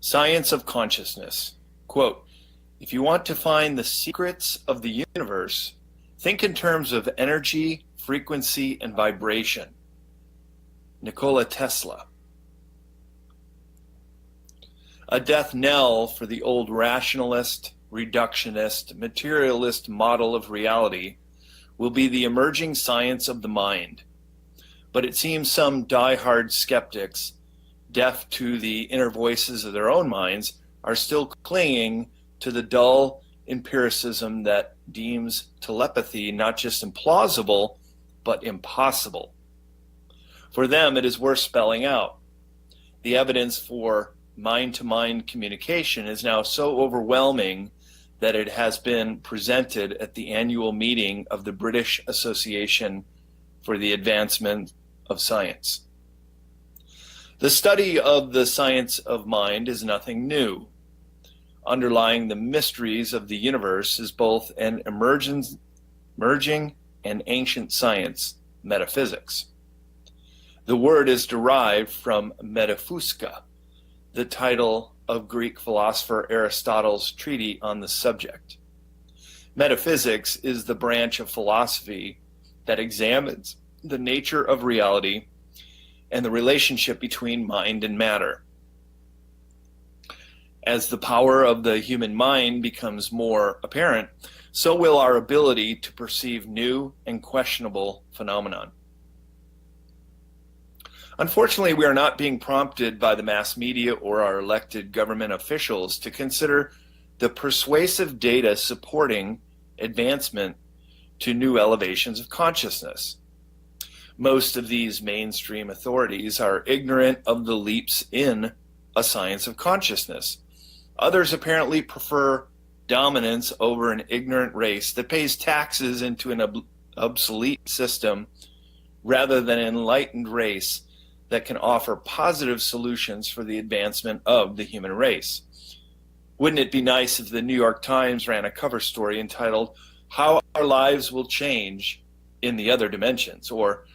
Science of consciousness. Quote, if you want to find the secrets of the universe, think in terms of energy, frequency, and vibration. Nikola Tesla. A death knell for the old rationalist, reductionist, materialist model of reality will be the emerging science of the mind. But it seems some die-hard skeptics, deaf to the inner voices of their own minds, are still clinging to the dull empiricism that deems telepathy not just implausible, but impossible. For them, it is worth spelling out. The evidence for mind-to-mind communication is now so overwhelming that it has been presented at the annual meeting of the British Association for the Advancement of Science. The study of the science of mind is nothing new. Underlying the mysteries of the universe is both an emerging and ancient science, metaphysics. The word is derived from Metaphusika, the title of Greek philosopher Aristotle's treatise on the subject. Metaphysics is the branch of philosophy that examines the nature of reality and the relationship between mind and matter. As the power of the human mind becomes more apparent, so will our ability to perceive new and questionable phenomenon. Unfortunately, we are not being prompted by the mass media or our elected government officials to consider the persuasive data supporting advancement to new elevations of consciousness. Most of these mainstream authorities are ignorant of the leaps in a science of consciousness. Others apparently prefer dominance over an ignorant race that pays taxes into an obsolete system rather than an enlightened race that can offer positive solutions for the advancement of the human race. Wouldn't it be nice if the New York Times ran a cover story entitled, "How Our Lives Will Change in the Other Dimensions?" Or,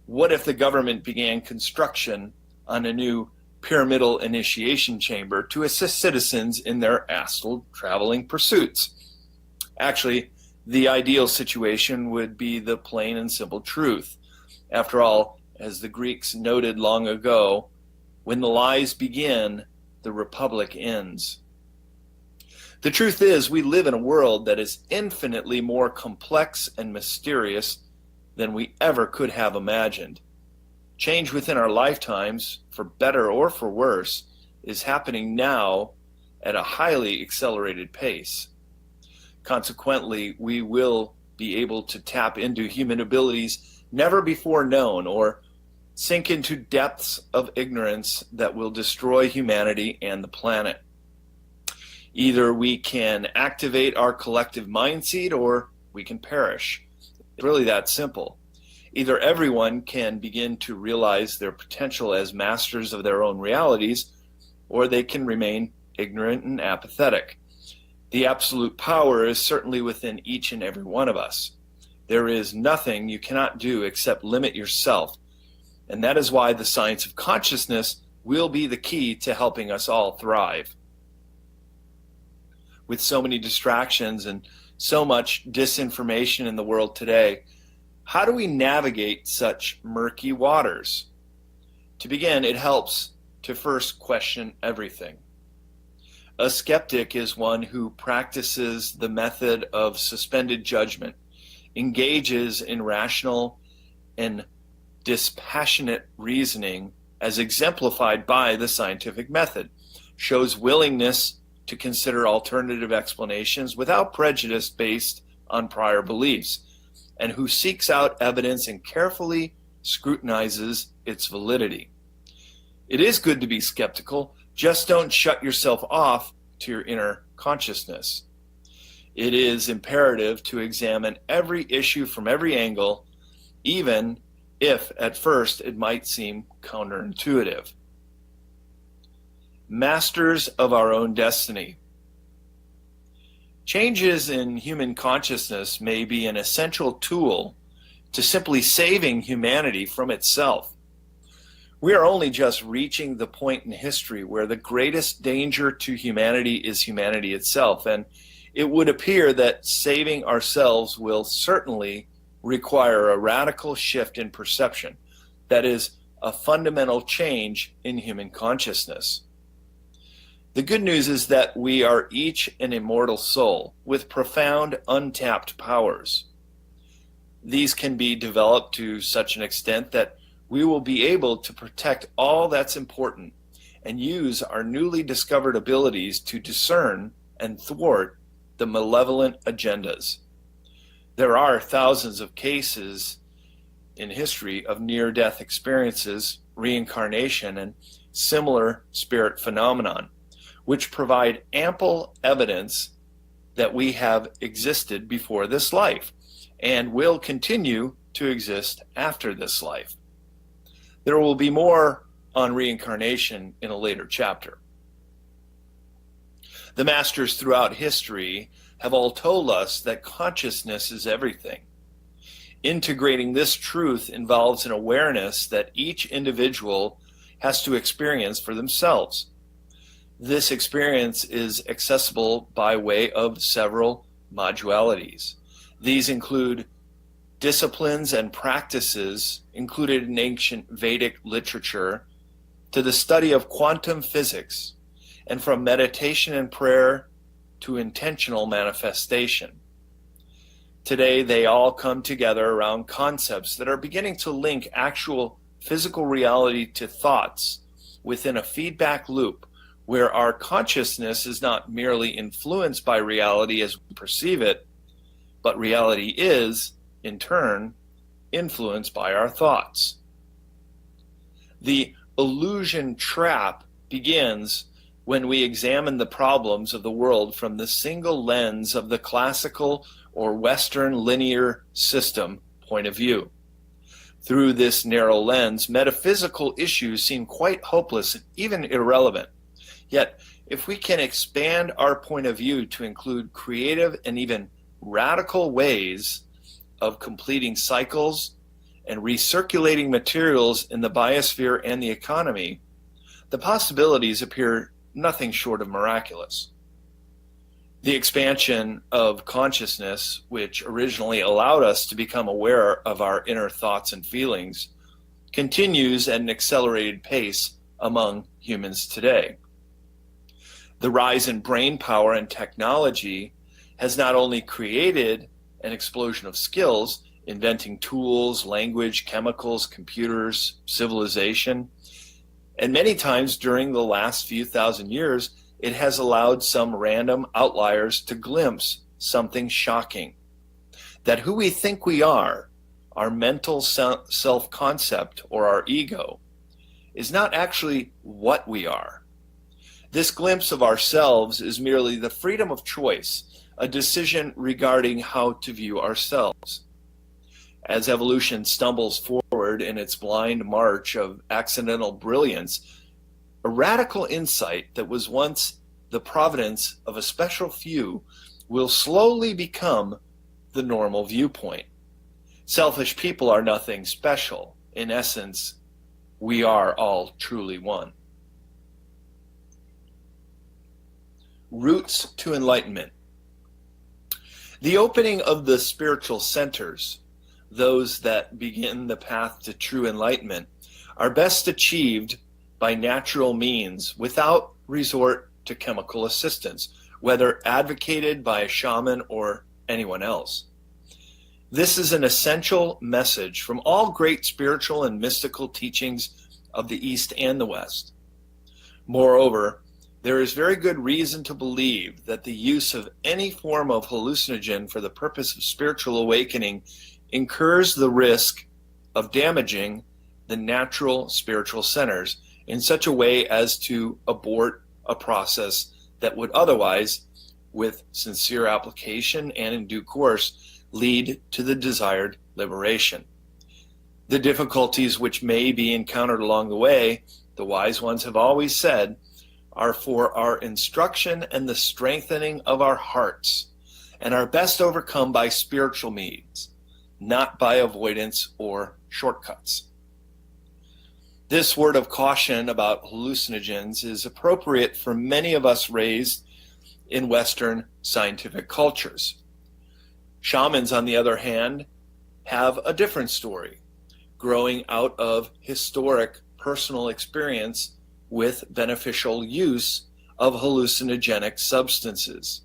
what if the government began construction on a new pyramidal initiation chamber to assist citizens in their astral traveling pursuits? Actually, the ideal situation would be the plain and simple truth. After all, as the Greeks noted long ago, when the lies begin, the republic ends. The truth is, we live in a world that is infinitely more complex and mysterious than we ever could have imagined. Change within our lifetimes, for better or for worse, is happening now at a highly accelerated pace. Consequently, we will be able to tap into human abilities never before known, or sink into depths of ignorance that will destroy humanity and the planet. Either we can activate our collective mind seed, or we can perish. It's really that simple. Either everyone can begin to realize their potential as masters of their own realities, or they can remain ignorant and apathetic. The absolute power is certainly within each and every one of us. There is nothing you cannot do except limit yourself. And that is why the science of consciousness will be the key to helping us all thrive. With so many distractions and so much disinformation in the world today, how do we navigate such murky waters? To begin, it helps to first question everything. A skeptic is one who practices the method of suspended judgment, engages in rational and dispassionate reasoning as exemplified by the scientific method, shows willingness to consider alternative explanations without prejudice based on prior beliefs, and who seeks out evidence and carefully scrutinizes its validity. It is good to be skeptical, just don't shut yourself off to your inner consciousness. It is imperative to examine every issue from every angle, even if at first it might seem counterintuitive. Masters of our own destiny. Changes in human consciousness may be an essential tool to simply saving humanity from itself. We are only just reaching the point in history where the greatest danger to humanity is humanity itself, and it would appear that saving ourselves will certainly require a radical shift in perception, that is, a fundamental change in human consciousness. The good news is that we are each an immortal soul with profound untapped powers. These can be developed to such an extent that we will be able to protect all that's important and use our newly discovered abilities to discern and thwart the malevolent agendas. There are thousands of cases in history of near-death experiences, reincarnation, and similar spirit phenomenon, which provide ample evidence that we have existed before this life and will continue to exist after this life. There will be more on reincarnation in a later chapter. The masters throughout history have all told us that consciousness is everything. Integrating this truth involves an awareness that each individual has to experience for themselves. This experience is accessible by way of several modalities. These include disciplines and practices included in ancient Vedic literature, to the study of quantum physics, and from meditation and prayer to intentional manifestation. Today, they all come together around concepts that are beginning to link actual physical reality to thoughts within a feedback loop where our consciousness is not merely influenced by reality as we perceive it, but reality is, in turn, influenced by our thoughts. The illusion trap begins when we examine the problems of the world from the single lens of the classical or Western linear system point of view. Through this narrow lens, metaphysical issues seem quite hopeless and even irrelevant. Yet, if we can expand our point of view to include creative and even radical ways of completing cycles and recirculating materials in the biosphere and the economy, the possibilities appear nothing short of miraculous. The expansion of consciousness, which originally allowed us to become aware of our inner thoughts and feelings, continues at an accelerated pace among humans today. The rise in brain power and technology has not only created an explosion of skills, inventing tools, language, chemicals, computers, civilization, and many times during the last few thousand years, it has allowed some random outliers to glimpse something shocking. That who we think we are, our mental self-concept or our ego, is not actually what we are. This glimpse of ourselves is merely the freedom of choice, a decision regarding how to view ourselves. As evolution stumbles forward in its blind march of accidental brilliance, a radical insight that was once the providence of a special few will slowly become the normal viewpoint. Selfish people are nothing special. In essence, we are all truly one. Routes to enlightenment. The opening of the spiritual centers, those that begin the path to true enlightenment, are best achieved by natural means without resort to chemical assistance, whether advocated by a shaman or anyone else. This is an essential message from all great spiritual and mystical teachings of the East and the West. Moreover, there is very good reason to believe that the use of any form of hallucinogen for the purpose of spiritual awakening incurs the risk of damaging the natural spiritual centers in such a way as to abort a process that would otherwise, with sincere application and in due course, lead to the desired liberation. The difficulties which may be encountered along the way, the wise ones have always said, are for our instruction and the strengthening of our hearts, and are best overcome by spiritual means, not by avoidance or shortcuts. This word of caution about hallucinogens is appropriate for many of us raised in Western scientific cultures. Shamans, on the other hand, have a different story, growing out of historic personal experience with beneficial use of hallucinogenic substances.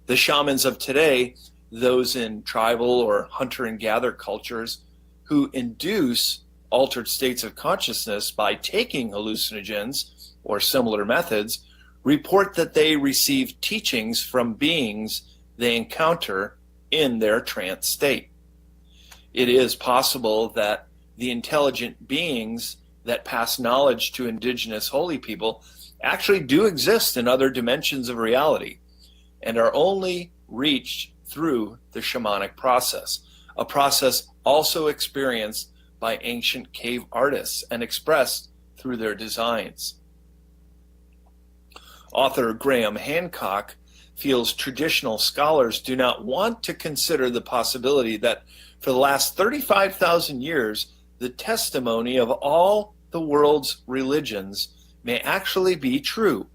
The shamans of today, those in tribal or hunter and gather cultures who induce altered states of consciousness by taking hallucinogens or similar methods, report that they receive teachings from beings they encounter in their trance state. It is possible that the intelligent beings that pass knowledge to indigenous holy people actually do exist in other dimensions of reality and are only reached through the shamanic process, a process also experienced by ancient cave artists and expressed through their designs. Author Graham Hancock feels traditional scholars do not want to consider the possibility that for the last 35,000 years, the testimony of all the world's religions may actually be true.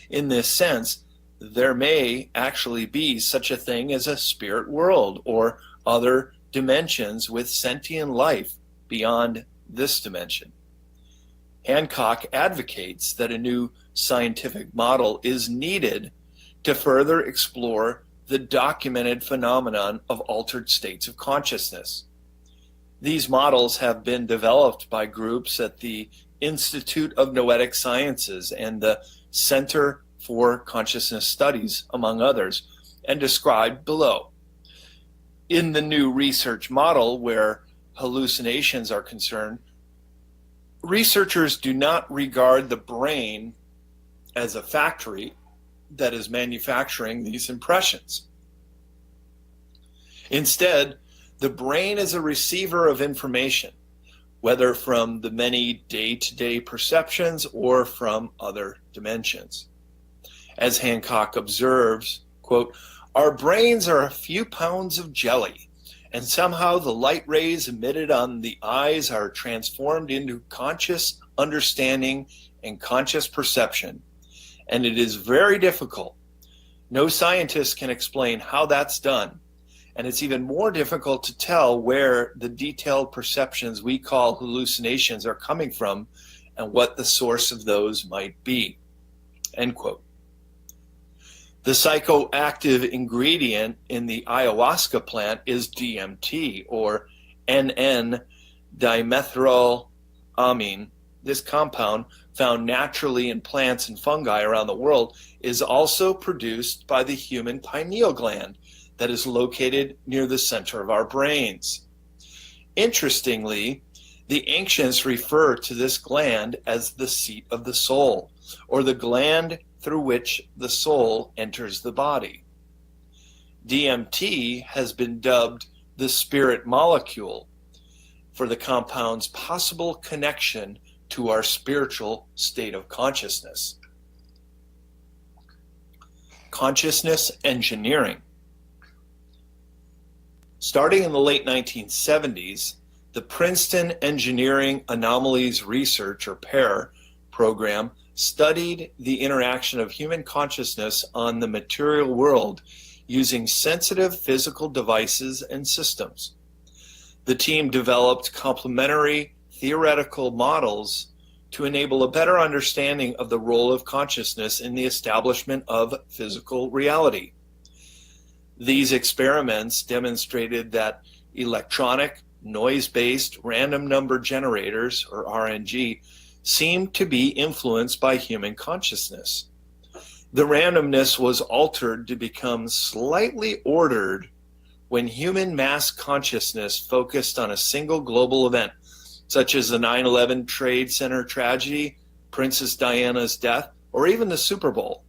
In this sense, there may actually be such a thing as a spirit world or other dimensions with sentient life beyond this dimension. Hancock advocates that a new scientific model is needed to further explore the documented phenomenon of altered states of consciousness. These models have been developed by groups at the Institute of Noetic Sciences and the Center for Consciousness Studies, among others, and described below. In the new research model, where hallucinations are concerned, researchers do not regard the brain as a factory that is manufacturing these impressions. Instead, the brain is a receiver of information, whether from the many day-to-day perceptions or from other dimensions. As Hancock observes, quote, "Our brains are a few pounds of jelly, and somehow the light rays emitted on the eyes are transformed into conscious understanding and conscious perception. And it is very difficult. No scientist can explain how that's done. And it's even more difficult to tell where the detailed perceptions we call hallucinations are coming from and what the source of those might be." End quote. The psychoactive ingredient in the ayahuasca plant is DMT, or N,N-dimethylamine. This compound, found naturally in plants and fungi around the world, is also produced by the human pineal gland that is located near the center of our brains. Interestingly, the ancients refer to this gland as the seat of the soul, or the gland through which the soul enters the body. DMT has been dubbed the spirit molecule for the compound's possible connection to our spiritual state of consciousness. Consciousness engineering. Starting in the late 1970s, the Princeton Engineering Anomalies Research, or PEAR, program studied the interaction of human consciousness on the material world using sensitive physical devices and systems. The team developed complementary theoretical models to enable a better understanding of the role of consciousness in the establishment of physical reality. These experiments demonstrated that electronic, noise-based random number generators, or RNG, seemed to be influenced by human consciousness. The randomness was altered to become slightly ordered when human mass consciousness focused on a single global event, such as the 9/11 Trade Center tragedy, Princess Diana's death, or even the Super Bowl.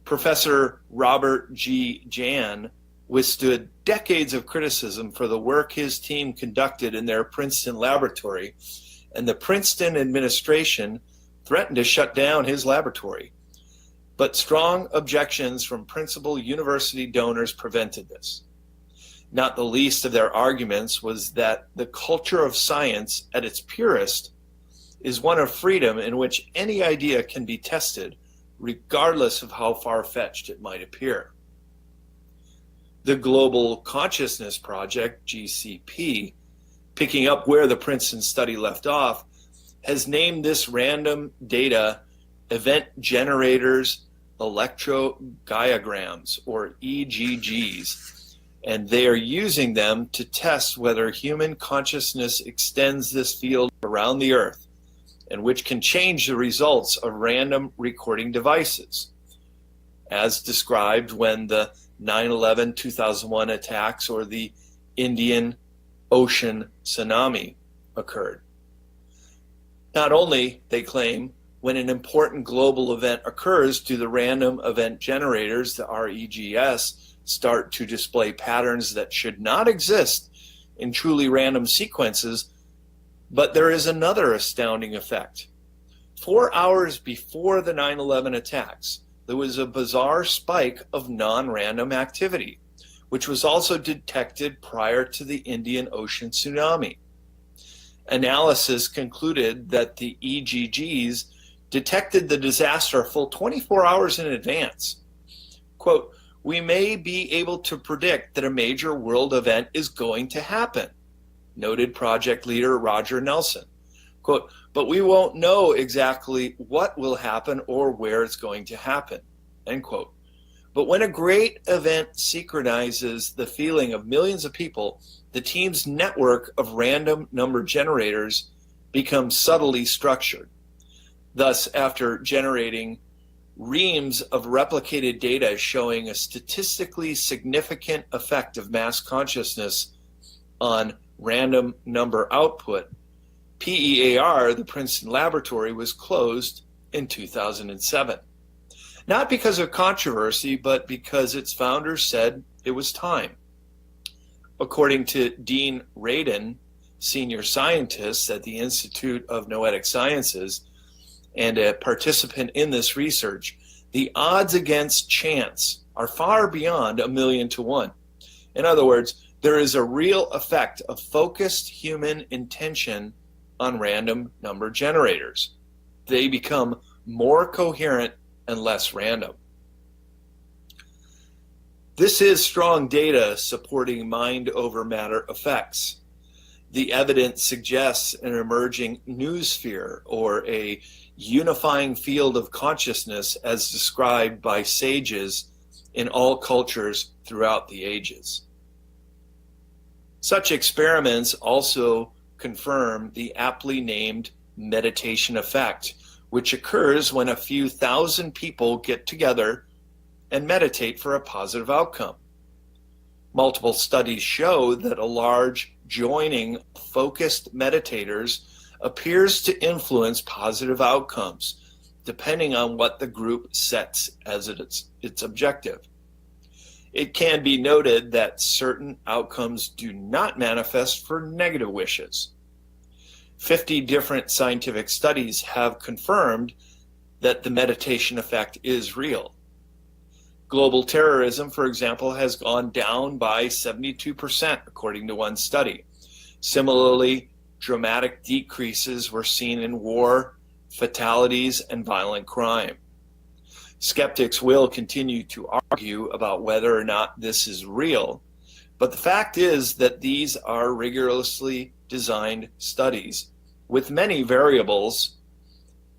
Professor Robert G. Jan withstood decades of criticism for the work his team conducted in their Princeton laboratory, and the Princeton administration threatened to shut down his laboratory. But strong objections from principal university donors prevented this. Not the least of their arguments was that the culture of science at its purest is one of freedom in which any idea can be tested, regardless of how far-fetched it might appear. The Global Consciousness Project, GCP, picking up where the Princeton study left off, has named this random data event generators electrodiagrams, or EGGs, and they are using them to test whether human consciousness extends this field around the Earth, and which can change the results of random recording devices, as described when the 9/11 2001 attacks or the Indian Ocean tsunami occurred. Not only, they claim, when an important global event occurs, do the random event generators, the REGS, start to display patterns that should not exist in truly random sequences, but there is another astounding effect. 4 hours before the 9/11 attacks, there was a bizarre spike of non-random activity, which was also detected prior to the Indian Ocean tsunami. Analysis concluded that the EGGs detected the disaster a full 24 hours in advance. Quote, "We may be able to predict that a major world event is going to happen," noted project leader Roger Nelson. Quote, "But we won't know exactly what will happen or where it's going to happen," end quote. But when a great event synchronizes the feeling of millions of people, the team's network of random number generators becomes subtly structured. Thus, after generating reams of replicated data showing a statistically significant effect of mass consciousness on random number output, PEAR, the Princeton laboratory, was closed in 2007. Not because of controversy, but because its founders said it was time. According to Dean Radin, senior scientist at the Institute of Noetic Sciences and a participant in this research, the odds against chance are far beyond 1,000,000 to 1. In other words, there is a real effect of focused human intention on random number generators. They become more coherent and less random. This is strong data supporting mind over matter effects. The evidence suggests an emerging noosphere, or a unifying field of consciousness as described by sages in all cultures throughout the ages. Such experiments also confirm the aptly named meditation effect, which occurs when a few thousand people get together and meditate for a positive outcome. Multiple studies show that a large joining of focused meditators appears to influence positive outcomes, depending on what the group sets as its objective. It can be noted that certain outcomes do not manifest for negative wishes. 50 different scientific studies have confirmed that the meditation effect is real. Global terrorism, for example, has gone down by 72%, according to one study. Similarly, dramatic decreases were seen in war, fatalities, and violent crime. Skeptics will continue to argue about whether or not this is real, but the fact is that these are rigorously designed studies, with many variables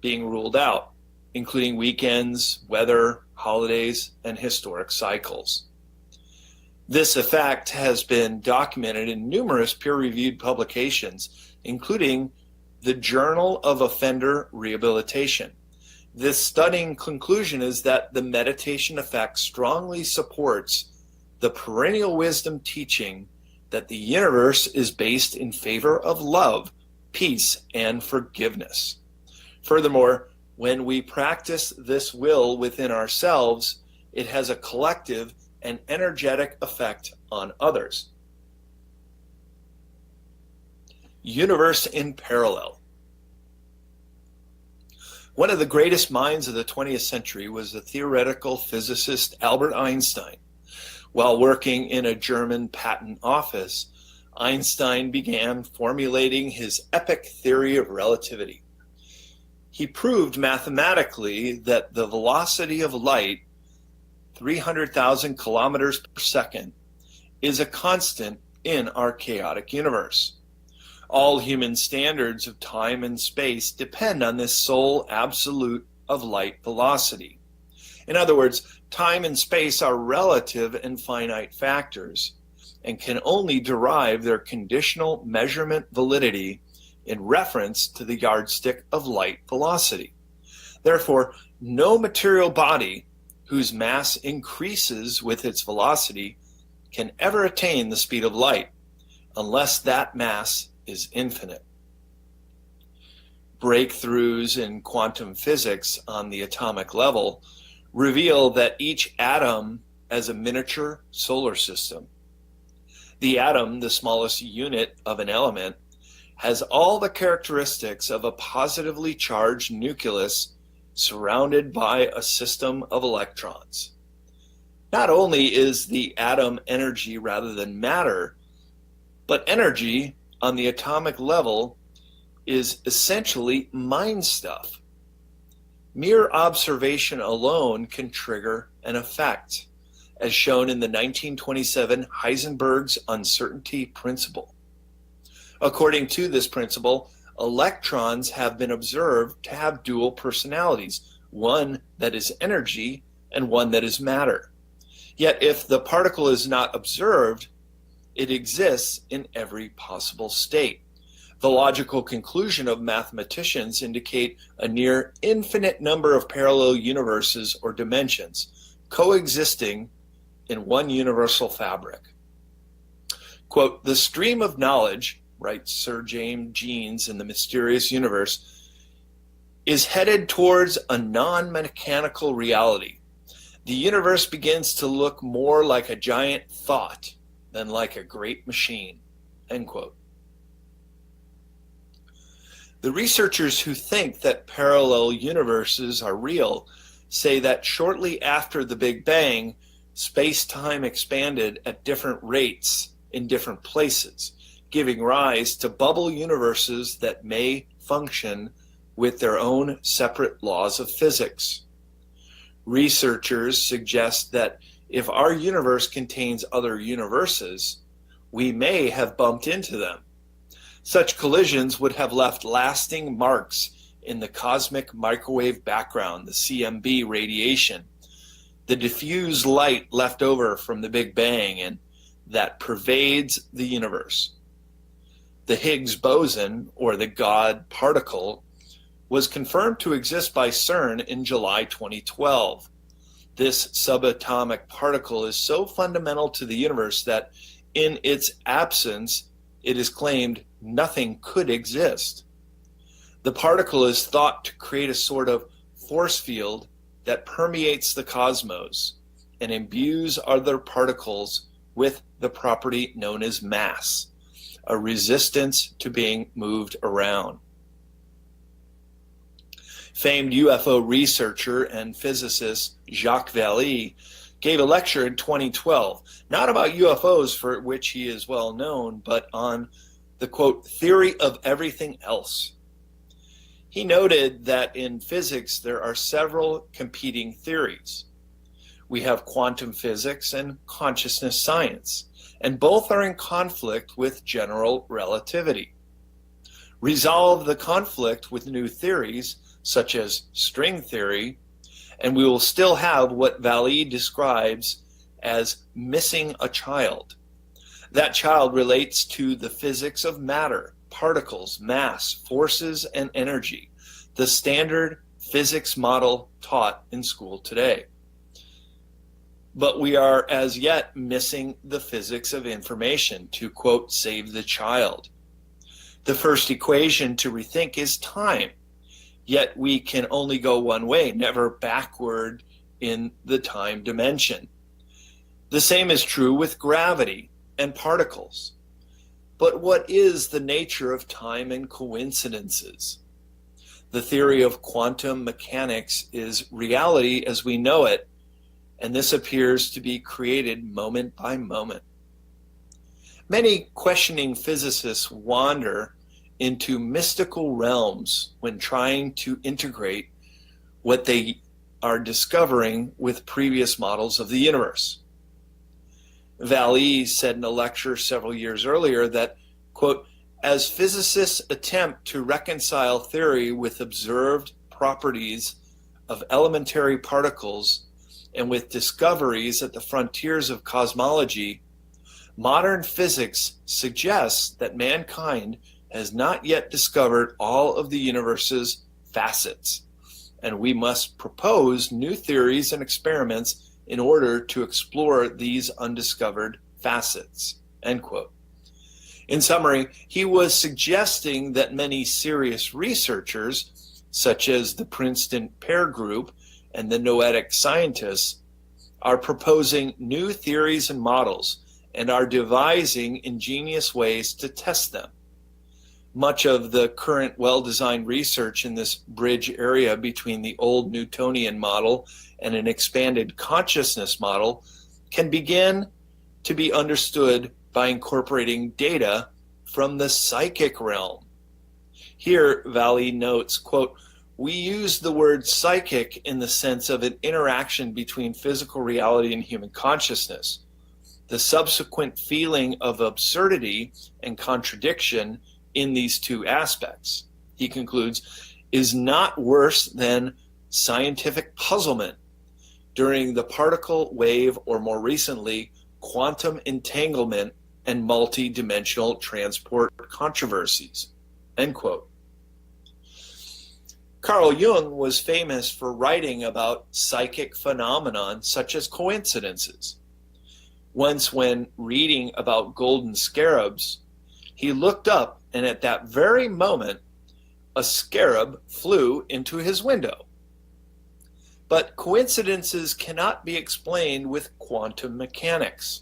being ruled out, including weekends, weather, holidays, and historic cycles. This effect has been documented in numerous peer-reviewed publications, including the Journal of Offender Rehabilitation. This stunning conclusion is that the meditation effect strongly supports the perennial wisdom teaching that the universe is based in favor of love, peace, and forgiveness. Furthermore, when we practice this will within ourselves, it has a collective and energetic effect on others. Universe in parallel. One of the greatest minds of the 20th century was the theoretical physicist Albert Einstein. While working in a German patent office, Einstein began formulating his epic theory of relativity. He proved mathematically that the velocity of light, 300,000 kilometers per second, is a constant in our chaotic universe. All human standards of time and space depend on this sole absolute of light velocity. In other words, time and space are relative and finite factors and can only derive their conditional measurement validity in reference to the yardstick of light velocity. Therefore, no material body whose mass increases with its velocity can ever attain the speed of light unless that mass is infinite. Breakthroughs in quantum physics on the atomic level reveal that each atom is a miniature solar system. The atom, the smallest unit of an element, has all the characteristics of a positively charged nucleus surrounded by a system of electrons. Not only is the atom energy rather than matter, but energy on the atomic level is essentially mind stuff. Mere observation alone can trigger an effect, as shown in the 1927 Heisenberg's uncertainty principle. According to this principle, electrons have been observed to have dual personalities, one that is energy and one that is matter. Yet if the particle is not observed, it exists in every possible state. The logical conclusion of mathematicians indicate a near infinite number of parallel universes or dimensions coexisting in one universal fabric. Quote, "The stream of knowledge," writes Sir James Jeans in The Mysterious Universe, "is headed towards a non-mechanical reality. The universe begins to look more like a giant thought than like a great machine." End quote. The researchers who think that parallel universes are real say that shortly after the Big Bang, space-time expanded at different rates in different places, giving rise to bubble universes that may function with their own separate laws of physics. Researchers suggest that if our universe contains other universes, we may have bumped into them. Such collisions would have left lasting marks in the cosmic microwave background, the CMB radiation, the diffuse light left over from the Big Bang and that pervades the universe. The Higgs boson, or the God particle, was confirmed to exist by CERN in July 2012. This subatomic particle is so fundamental to the universe that in its absence, it is claimed nothing could exist. The particle is thought to create a sort of force field that permeates the cosmos and imbues other particles with the property known as mass, a resistance to being moved around. Famed UFO researcher and physicist Jacques Vallée gave a lecture in 2012, not about UFOs, for which he is well known, but on the, quote, theory of everything else. He noted that in physics there are several competing theories. We have quantum physics and consciousness science, and both are in conflict with general relativity. Resolve the conflict with new theories, such as string theory, and we will still have what Vallée describes as missing a child. That child relates to the physics of matter, particles, mass, forces, and energy, the standard physics model taught in school today. But we are as yet missing the physics of information to, quote, save the child. The first equation to rethink is time, yet we can only go one way, never backward in the time dimension. The same is true with gravity and particles. But what is the nature of time and coincidences? The theory of quantum mechanics is reality as we know it, and this appears to be created moment by moment. Many questioning physicists wonder into mystical realms when trying to integrate what they are discovering with previous models of the universe. Vallée said in a lecture several years earlier that, quote, as physicists attempt to reconcile theory with observed properties of elementary particles and with discoveries at the frontiers of cosmology, modern physics suggests that mankind has not yet discovered all of the universe's facets, and we must propose new theories and experiments in order to explore these undiscovered facets, end quote. In summary, he was suggesting that many serious researchers, such as the Princeton Pear Group and the noetic scientists, are proposing new theories and models and are devising ingenious ways to test them. Much of the current well-designed research in this bridge area between the old Newtonian model and an expanded consciousness model can begin to be understood by incorporating data from the psychic realm. Here, Vallée notes, quote, we use the word psychic in the sense of an interaction between physical reality and human consciousness. The subsequent feeling of absurdity and contradiction in these two aspects, he concludes, is not worse than scientific puzzlement during the particle wave or more recently quantum entanglement and multi-dimensional transport controversies, end quote. Carl Jung was famous for writing about psychic phenomenon such as coincidences. Once when reading about golden scarabs, he looked up and at that very moment, a scarab flew into his window. But coincidences cannot be explained with quantum mechanics.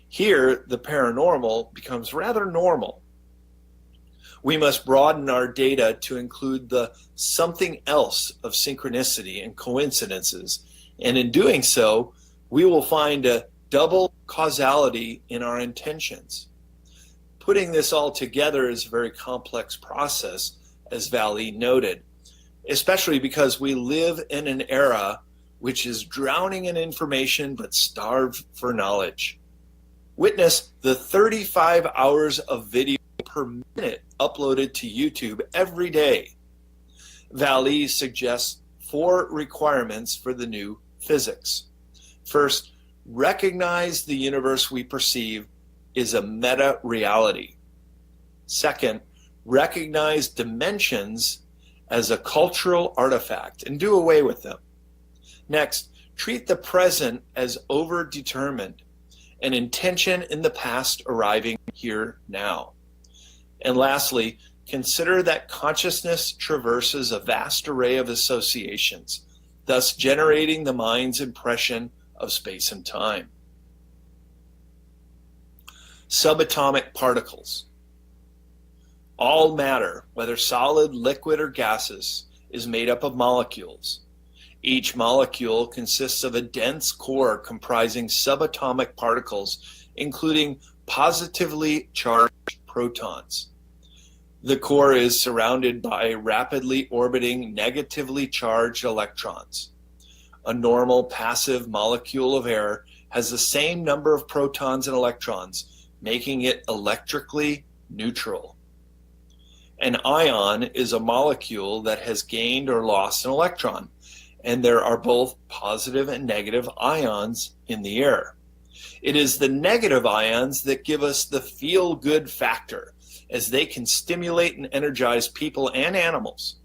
Here, the paranormal becomes rather normal. We must broaden our data to include the something else of synchronicity and coincidences, and in doing so, we will find a double causality in our intentions. Putting this all together is a very complex process, as Vallée noted, especially because we live in an era which is drowning in information but starved for knowledge. Witness the 35 hours of video per minute uploaded to YouTube every day. Vallée suggests 4 requirements for the new physics. First, recognize the universe we perceive is a meta-reality. Second, recognize dimensions as a cultural artifact and do away with them. Next, treat the present as overdetermined, an intention in the past arriving here now. And lastly, consider that consciousness traverses a vast array of associations, thus generating the mind's impression of space and time. Subatomic particles. All matter, whether solid, liquid, or gaseous, is made up of molecules. Each molecule consists of a dense core comprising subatomic particles, including positively charged protons. The core is surrounded by rapidly orbiting negatively charged electrons. A normal passive molecule of air has the same number of protons and electrons, making it electrically neutral. An ion is a molecule that has gained or lost an electron, and there are both positive and negative ions in the air. It is the negative ions that give us the feel-good factor, as they can stimulate and energize people and animals.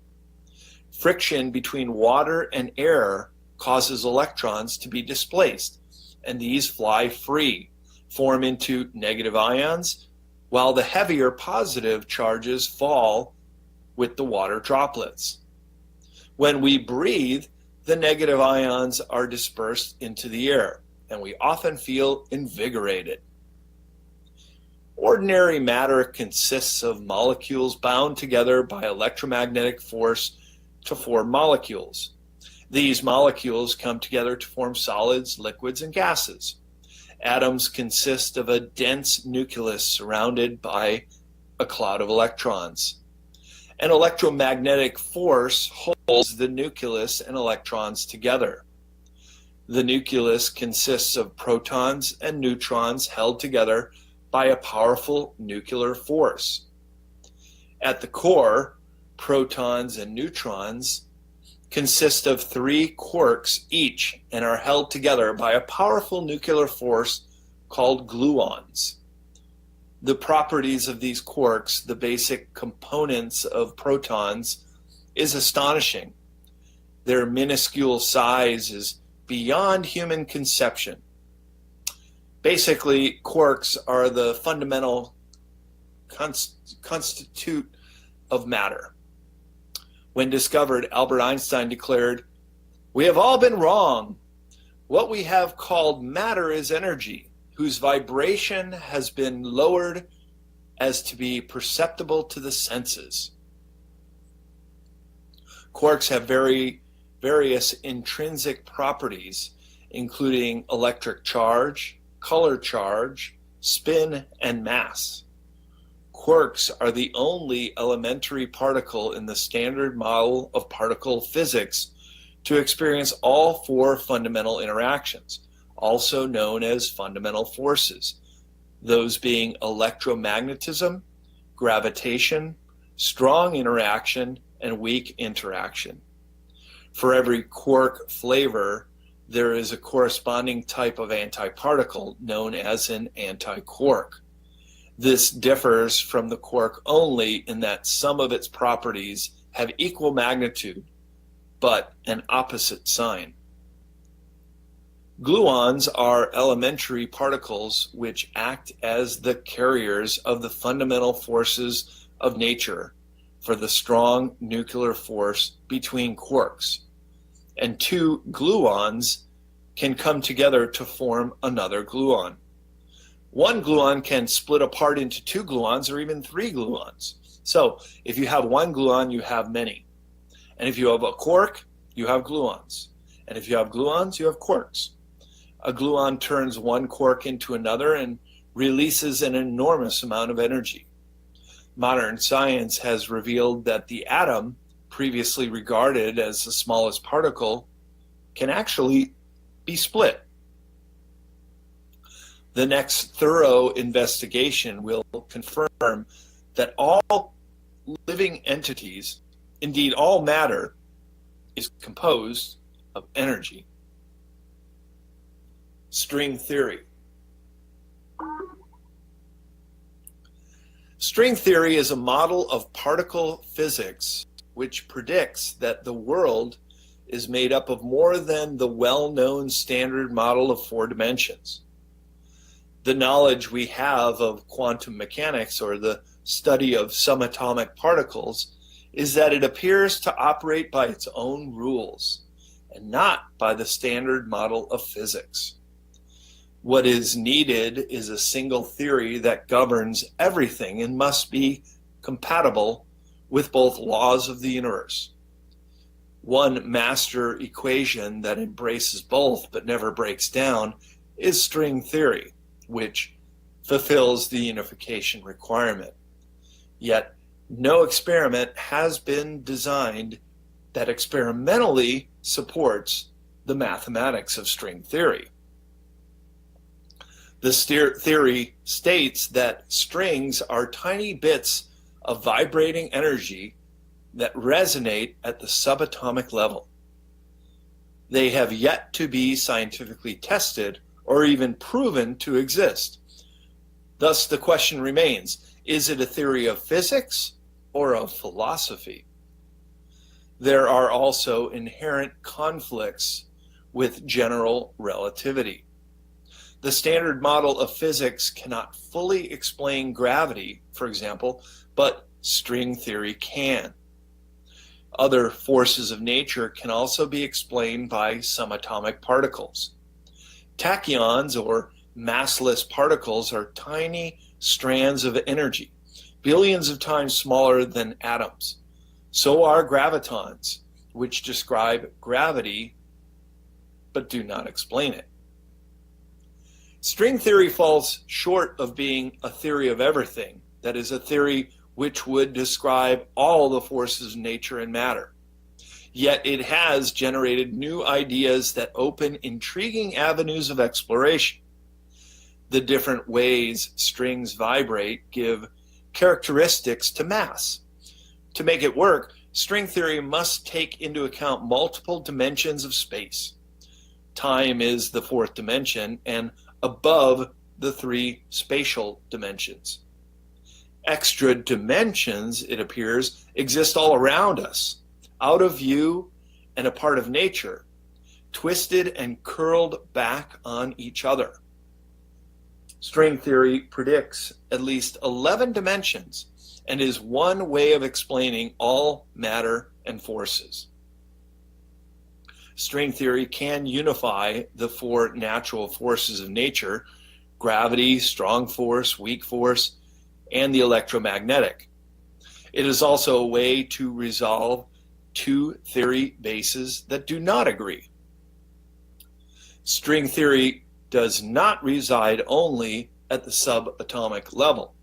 Friction between water and air causes electrons to be displaced, and these fly free, form into negative ions, while the heavier positive charges fall with the water droplets. When we breathe, the negative ions are dispersed into the air, and we often feel invigorated. Ordinary matter consists of molecules bound together by electromagnetic force to form molecules. These molecules come together to form solids, liquids, and gases. Atoms consist of a dense nucleus surrounded by a cloud of electrons. An electromagnetic force holds the nucleus and electrons together. The nucleus consists of protons and neutrons held together by a powerful nuclear force. At the core, protons and neutrons consist of 3 quarks each and are held together by a powerful nuclear force called gluons. The properties of these quarks, the basic components of protons, is astonishing. Their minuscule size is beyond human conception. Basically, quarks are the fundamental constitute of matter. When discovered, Albert Einstein declared, "We have all been wrong. What we have called matter is energy, whose vibration has been lowered as to be perceptible to the senses." Quarks have various intrinsic properties, including electric charge, color charge, spin, and mass. Quarks are the only elementary particle in the standard model of particle physics to experience all 4 fundamental interactions, also known as fundamental forces, those being electromagnetism, gravitation, strong interaction, and weak interaction. For every quark flavor, there is a corresponding type of antiparticle known as an antiquark. This differs from the quark only in that some of its properties have equal magnitude, but an opposite sign. Gluons are elementary particles which act as the carriers of the fundamental forces of nature for the strong nuclear force between quarks. And 2 gluons can come together to form another gluon. 1 gluon can split apart into 2 gluons or even 3 gluons. So if you have 1 gluon, you have many. And if you have a quark, you have gluons. And if you have gluons, you have quarks. A gluon turns 1 quark into another and releases an enormous amount of energy. Modern science has revealed that the atom, previously regarded as the smallest particle, can actually be split. The next thorough investigation will confirm that all living entities, indeed all matter, is composed of energy. String theory. String theory is a model of particle physics which predicts that the world is made up of more than the well-known standard model of 4 dimensions. The knowledge we have of quantum mechanics, or the study of subatomic particles, is that it appears to operate by its own rules and not by the standard model of physics. What is needed is a single theory that governs everything and must be compatible with both laws of the universe. One master equation that embraces both but never breaks down is string theory, which fulfills the unification requirement. Yet, no experiment has been designed that experimentally supports the mathematics of string theory. This theory states that strings are tiny bits of vibrating energy that resonate at the subatomic level. They have yet to be scientifically tested or even proven to exist. Thus, the question remains, is it a theory of physics or of philosophy? There are also inherent conflicts with general relativity. The standard model of physics cannot fully explain gravity, for example, but string theory can. Other forces of nature can also be explained by subatomic particles. Tachyons, or massless particles, are tiny strands of energy, billions of times smaller than atoms. So are gravitons, which describe gravity but do not explain it. String theory falls short of being a theory of everything that is, a theory which would describe all the forces of nature and matter. Yet it has generated new ideas that open intriguing avenues of exploration. The different ways strings vibrate give characteristics to mass. To make it work, string theory must take into account multiple dimensions of space. Time is the fourth dimension and above the three spatial dimensions. Extra dimensions, it appears, exist all around us, out of view and a part of nature, twisted and curled back on each other. String theory predicts at least 11 dimensions and is one way of explaining all matter and forces. String theory can unify the four natural forces of nature: gravity, strong force, weak force, and the electromagnetic. It is also a way to resolve two theory bases that do not agree. String theory does not reside only at the subatomic level.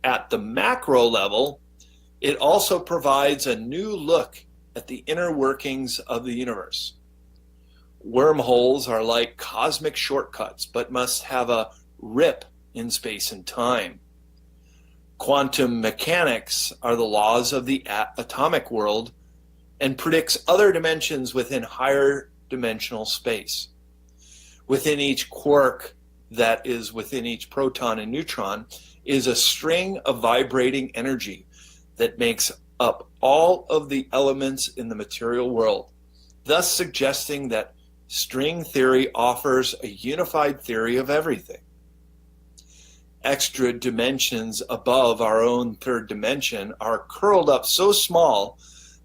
At the macro level, it also provides a new look at the inner workings of the universe. Wormholes are like cosmic shortcuts, but must have a rip in space and time. Quantum mechanics are the laws of the atomic world and predicts other dimensions within higher dimensional space. Within each quark, that is within each proton and neutron, is a string of vibrating energy that makes up all of the elements in the material world, thus suggesting that string theory offers a unified theory of everything. Extra dimensions above our own third dimension are curled up so small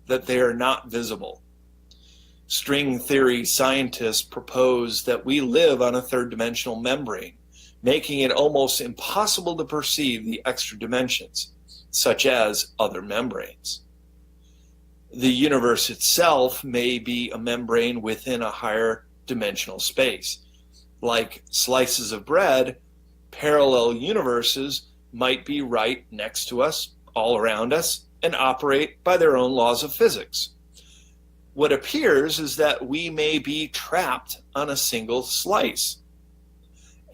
that they are not visible. String theory scientists propose that we live on a third dimensional membrane, making it almost impossible to perceive the extra dimensions, such as other membranes. The universe itself may be a membrane within a higher dimensional space. Like slices of bread, parallel universes might be right next to us, all around us, and operate by their own laws of physics. What appears is that we may be trapped on a single slice.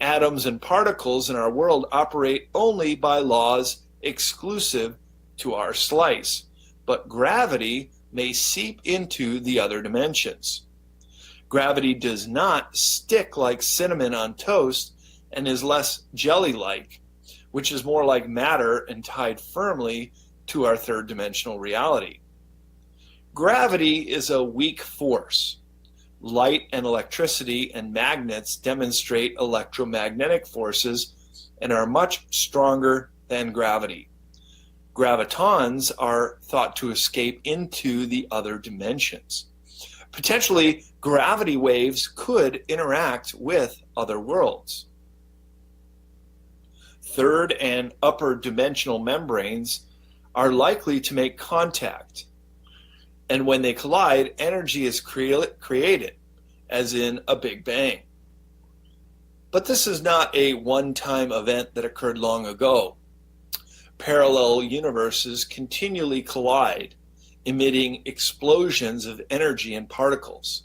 Atoms and particles in our world operate only by laws exclusive to our slice, but gravity may seep into the other dimensions. Gravity does not stick like cinnamon on toast and is less jelly-like, which is more like matter and tied firmly to our third dimensional reality. Gravity is a weak force. Light and electricity and magnets demonstrate electromagnetic forces and are much stronger than gravity. Gravitons are thought to escape into the other dimensions. Potentially, gravity waves could interact with other worlds. Third and upper dimensional membranes are likely to make contact, and when they collide, energy is created, as in a Big Bang. But this is not a one-time event that occurred long ago. Parallel universes continually collide, emitting explosions of energy and particles.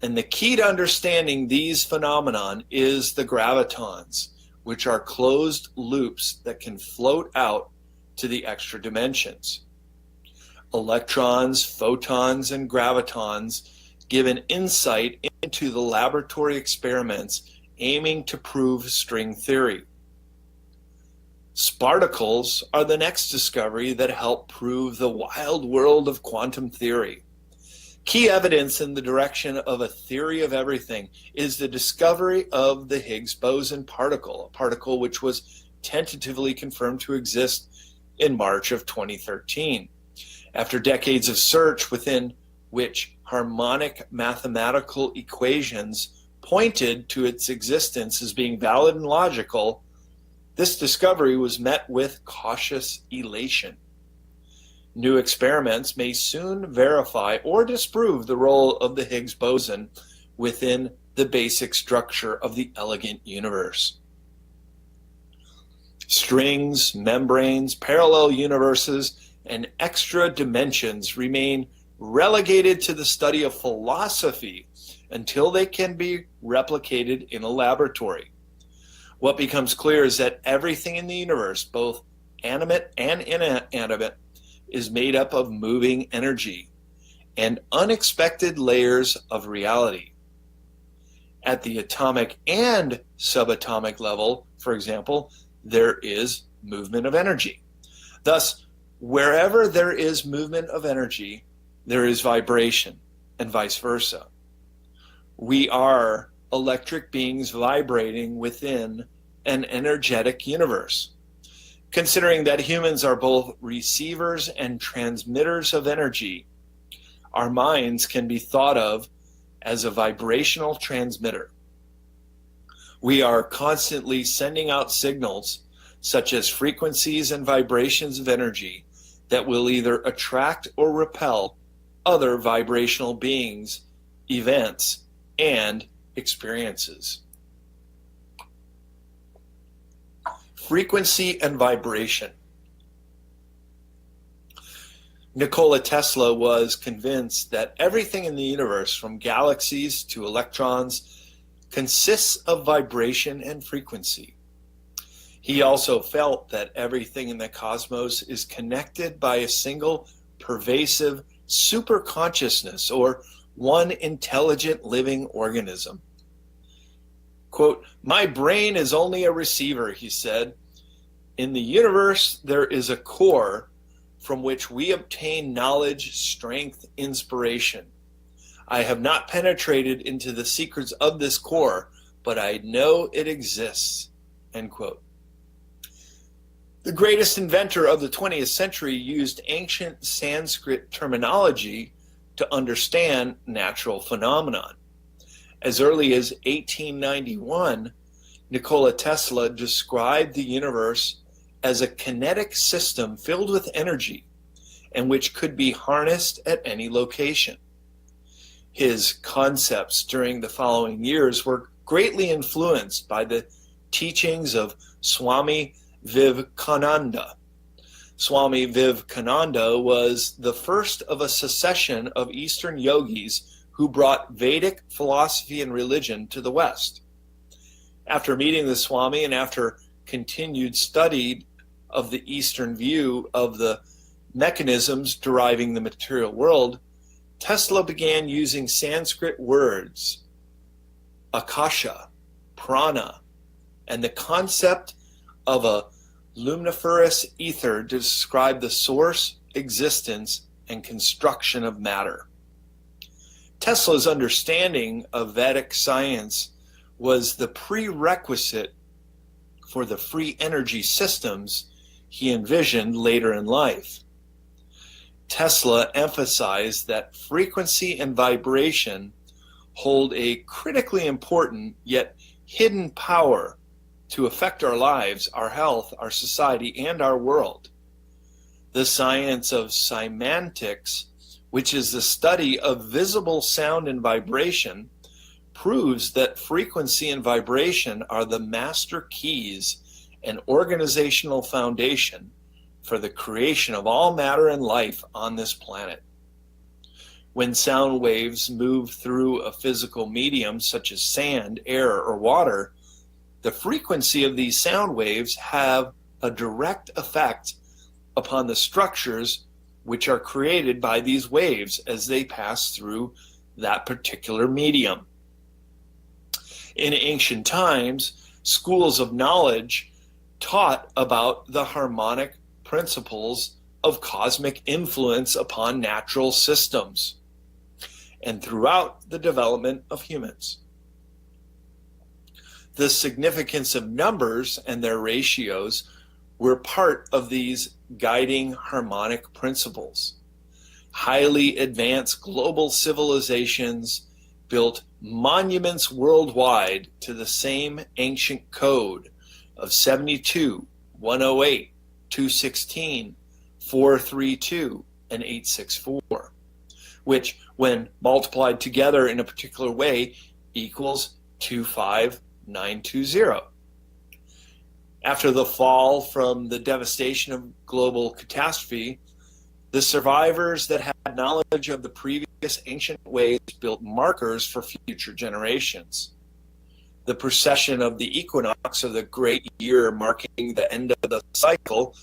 And the key to understanding these phenomenon is the gravitons, which are closed loops that can float out to the extra dimensions. Electrons, photons, and gravitons give an insight into the laboratory experiments aiming to prove string theory. Sparticles are the next discovery that help prove the wild world of quantum theory. Key evidence in the direction of a theory of everything is the discovery of the Higgs boson particle, a particle which was tentatively confirmed to exist in March of 2013. After decades of search within which harmonic mathematical equations pointed to its existence as being valid and logical, this discovery was met with cautious elation. New experiments may soon verify or disprove the role of the Higgs boson within the basic structure of the elegant universe. Strings, membranes, parallel universes, and extra dimensions remain relegated to the study of philosophy until they can be replicated in a laboratory. What becomes clear is that everything in the universe, both animate and inanimate, is made up of moving energy and unexpected layers of reality. At the atomic and subatomic level, for example, there is movement of energy. Thus, wherever there is movement of energy, there is vibration, and vice versa. We are electric beings vibrating within an energetic universe. Considering that humans are both receivers and transmitters of energy, our minds can be thought of as a vibrational transmitter. We are constantly sending out signals, such as frequencies and vibrations of energy, that will either attract or repel other vibrational beings, events, and experiences. Frequency and vibration. Nikola Tesla was convinced that everything in the universe, from galaxies to electrons, consists of vibration and frequency. He also felt that everything in the cosmos is connected by a single pervasive superconsciousness, or one intelligent living organism. Quote, "My brain is only a receiver," he said. "In the universe, there is a core from which we obtain knowledge, strength, inspiration. I have not penetrated into the secrets of this core, but I know it exists." End quote. The greatest inventor of the 20th century used ancient Sanskrit terminology to understand natural phenomenon. As early as 1891, Nikola Tesla described the universe as a kinetic system filled with energy and which could be harnessed at any location. His concepts during the following years were greatly influenced by the teachings of Swami Vivekananda. Swami Vivekananda was the first of a succession of Eastern yogis who brought Vedic philosophy and religion to the West. After meeting the Swami and after continued study of the Eastern view of the mechanisms deriving the material world, Tesla began using Sanskrit words, akasha, prana, and the concept of a luminiferous ether to describe the source, existence, and construction of matter. Tesla's understanding of Vedic science was the prerequisite for the free energy systems he envisioned later in life. Tesla emphasized that frequency and vibration hold a critically important yet hidden power to affect our lives, our health, our society, and our world. The science of semantics, which is the study of visible sound and vibration, proves that frequency and vibration are the master keys and organizational foundation for the creation of all matter and life on this planet. When sound waves move through a physical medium such as sand, air, or water, the frequency of these sound waves have a direct effect upon the structures which are created by these waves as they pass through that particular medium. In ancient times, schools of knowledge taught about the harmonic principles of cosmic influence upon natural systems and throughout the development of humans. The significance of numbers and their ratios were part of these guiding harmonic principles. Highly advanced global civilizations built monuments worldwide to the same ancient code of 72, 108, 216, 432, and 864, which, when multiplied together in a particular way, equals 25920. After the fall from the devastation of global catastrophe, the survivors that had knowledge of the previous ancient ways built markers for future generations. The precession of the equinox, or the great year marking the end of the cycle,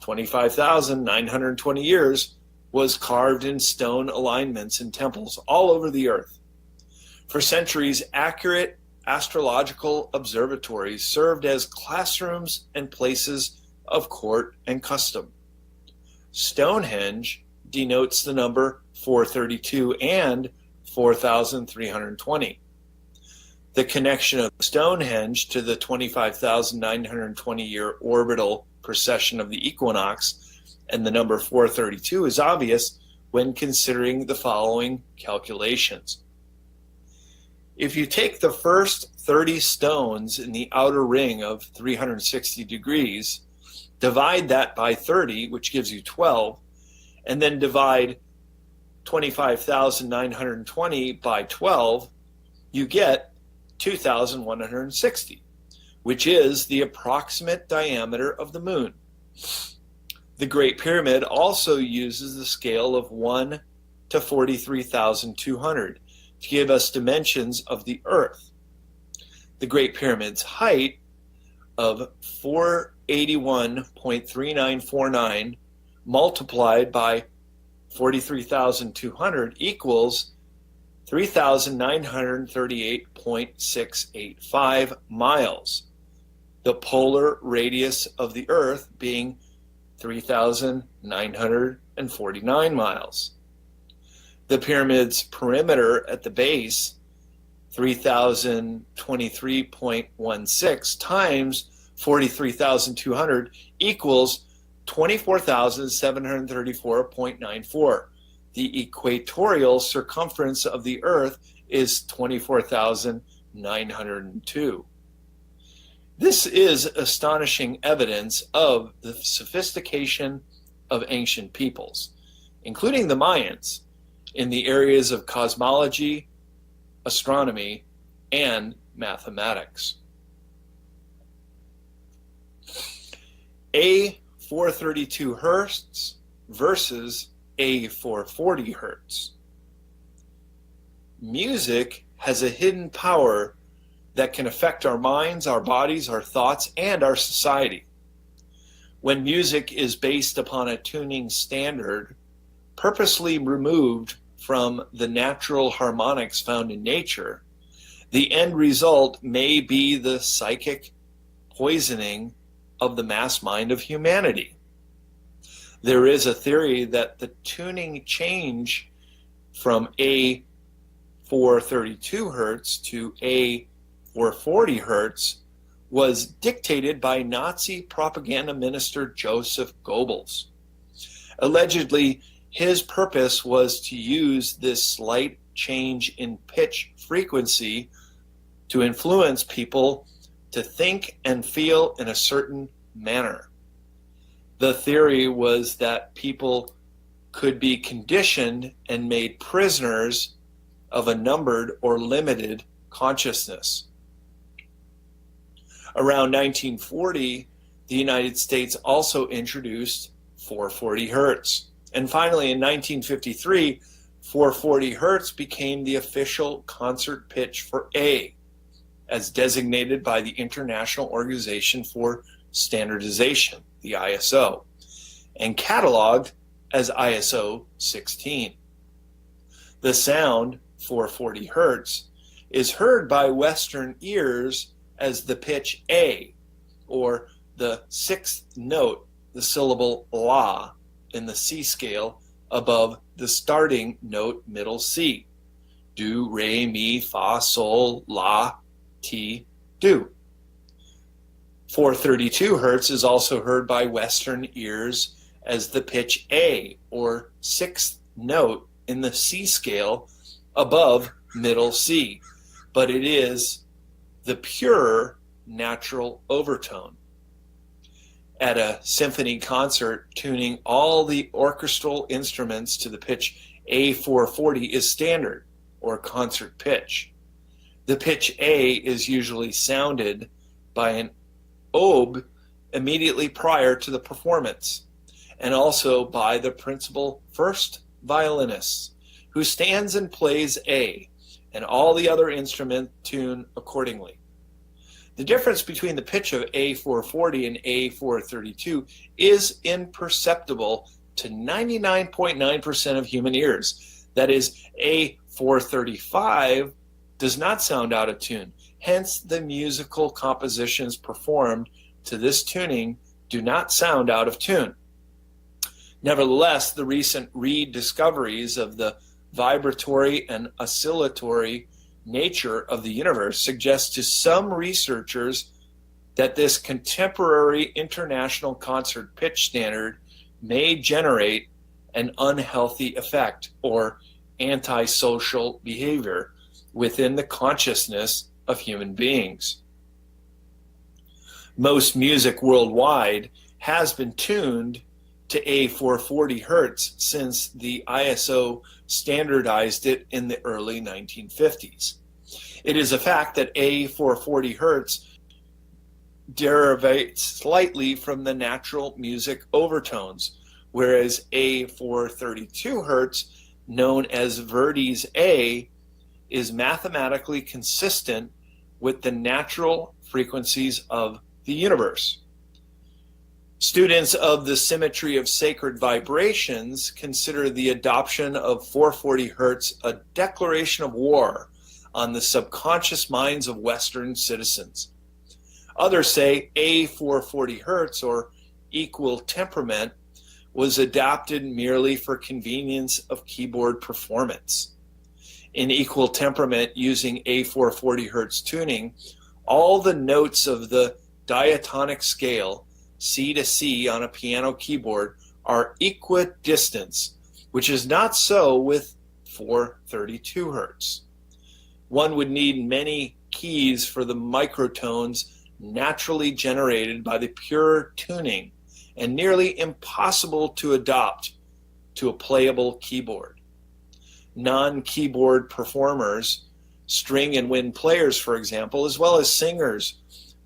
25,920 years, was carved in stone alignments in temples all over the earth. For centuries, accurate astrological observatories served as classrooms and places of court and custom. Stonehenge denotes the number 432 and 4,320. The connection of Stonehenge to the 25,920-year orbital precession of the equinox and the number 432 is obvious when considering the following calculations. If you take the first 30 stones in the outer ring of 360 degrees, divide that by 30, which gives you 12, and then divide 25,920 by 12, you get 2,160, which is the approximate diameter of the moon. The Great Pyramid also uses the scale of 1 to 43,200 to give us dimensions of the Earth. The Great Pyramid's height of 481.3949 multiplied by 43,200 equals 3,938.685 miles, the polar radius of the Earth being 3,949 miles. The pyramid's perimeter at the base, 3,023.16 times 43,200 equals 24,734.94. The equatorial circumference of the Earth is 24,902. This is astonishing evidence of the sophistication of ancient peoples, including the Mayans, in the areas of cosmology, astronomy, and mathematics. A 432 hertz versus A 440 hertz. Music has a hidden power that can affect our minds, our bodies, our thoughts, and our society. When music is based upon a tuning standard purposely removed from the natural harmonics found in nature, the end result may be the psychic poisoning of the mass mind of humanity. There is a theory that the tuning change from A 432 hertz to A 440 hertz was dictated by Nazi propaganda minister Joseph Goebbels. Allegedly, his purpose was to use this slight change in pitch frequency to influence people to think and feel in a certain manner. The theory was that people could be conditioned and made prisoners of a numbered or limited consciousness. Around 1940, the United States also introduced 440 hertz. And finally, in 1953, 440 hertz became the official concert pitch for A, as designated by the International Organization for Standardization, the ISO, and cataloged as ISO 16. The sound, 440 hertz, is heard by Western ears as the pitch A, or the sixth note, the syllable La, in the C scale above the starting note middle C. Do, re, mi, fa, sol, la, ti, do. 432 hertz is also heard by Western ears as the pitch A, or sixth note in the C scale above middle C, but it is the pure natural overtone. At a symphony concert, tuning all the orchestral instruments to the pitch A440 is standard, or concert pitch. The pitch A is usually sounded by an oboe immediately prior to the performance, and also by the principal first violinist, who stands and plays A, and all the other instruments tune accordingly. The difference between the pitch of A440 and A432 is imperceptible to 99.9% of human ears. That is, A435 does not sound out of tune. Hence, the musical compositions performed to this tuning do not sound out of tune. Nevertheless, the recent rediscoveries of the vibratory and oscillatory nature of the universe suggest to some researchers that this contemporary international concert pitch standard may generate an unhealthy effect or antisocial behavior within the consciousness of human beings. Most music worldwide has been tuned to A440 Hertz since the ISO standardized it in the early 1950s. It is a fact that A440 Hertz derivates slightly from the natural music overtones, whereas A432 Hertz, known as Verdi's A, is mathematically consistent with the natural frequencies of the universe. Students of the symmetry of sacred vibrations consider the adoption of 440 Hertz a declaration of war on the subconscious minds of Western citizens. Others say A440 Hertz, or equal temperament, was adopted merely for convenience of keyboard performance. In equal temperament, using A440 Hertz tuning, all the notes of the diatonic scale, C to C on a piano keyboard, are equidistant, which is not so with 432 Hertz. One would need many keys for the microtones naturally generated by the pure tuning, and nearly impossible to adopt to a playable keyboard. Non-keyboard performers, string and wind players, for example, as well as singers,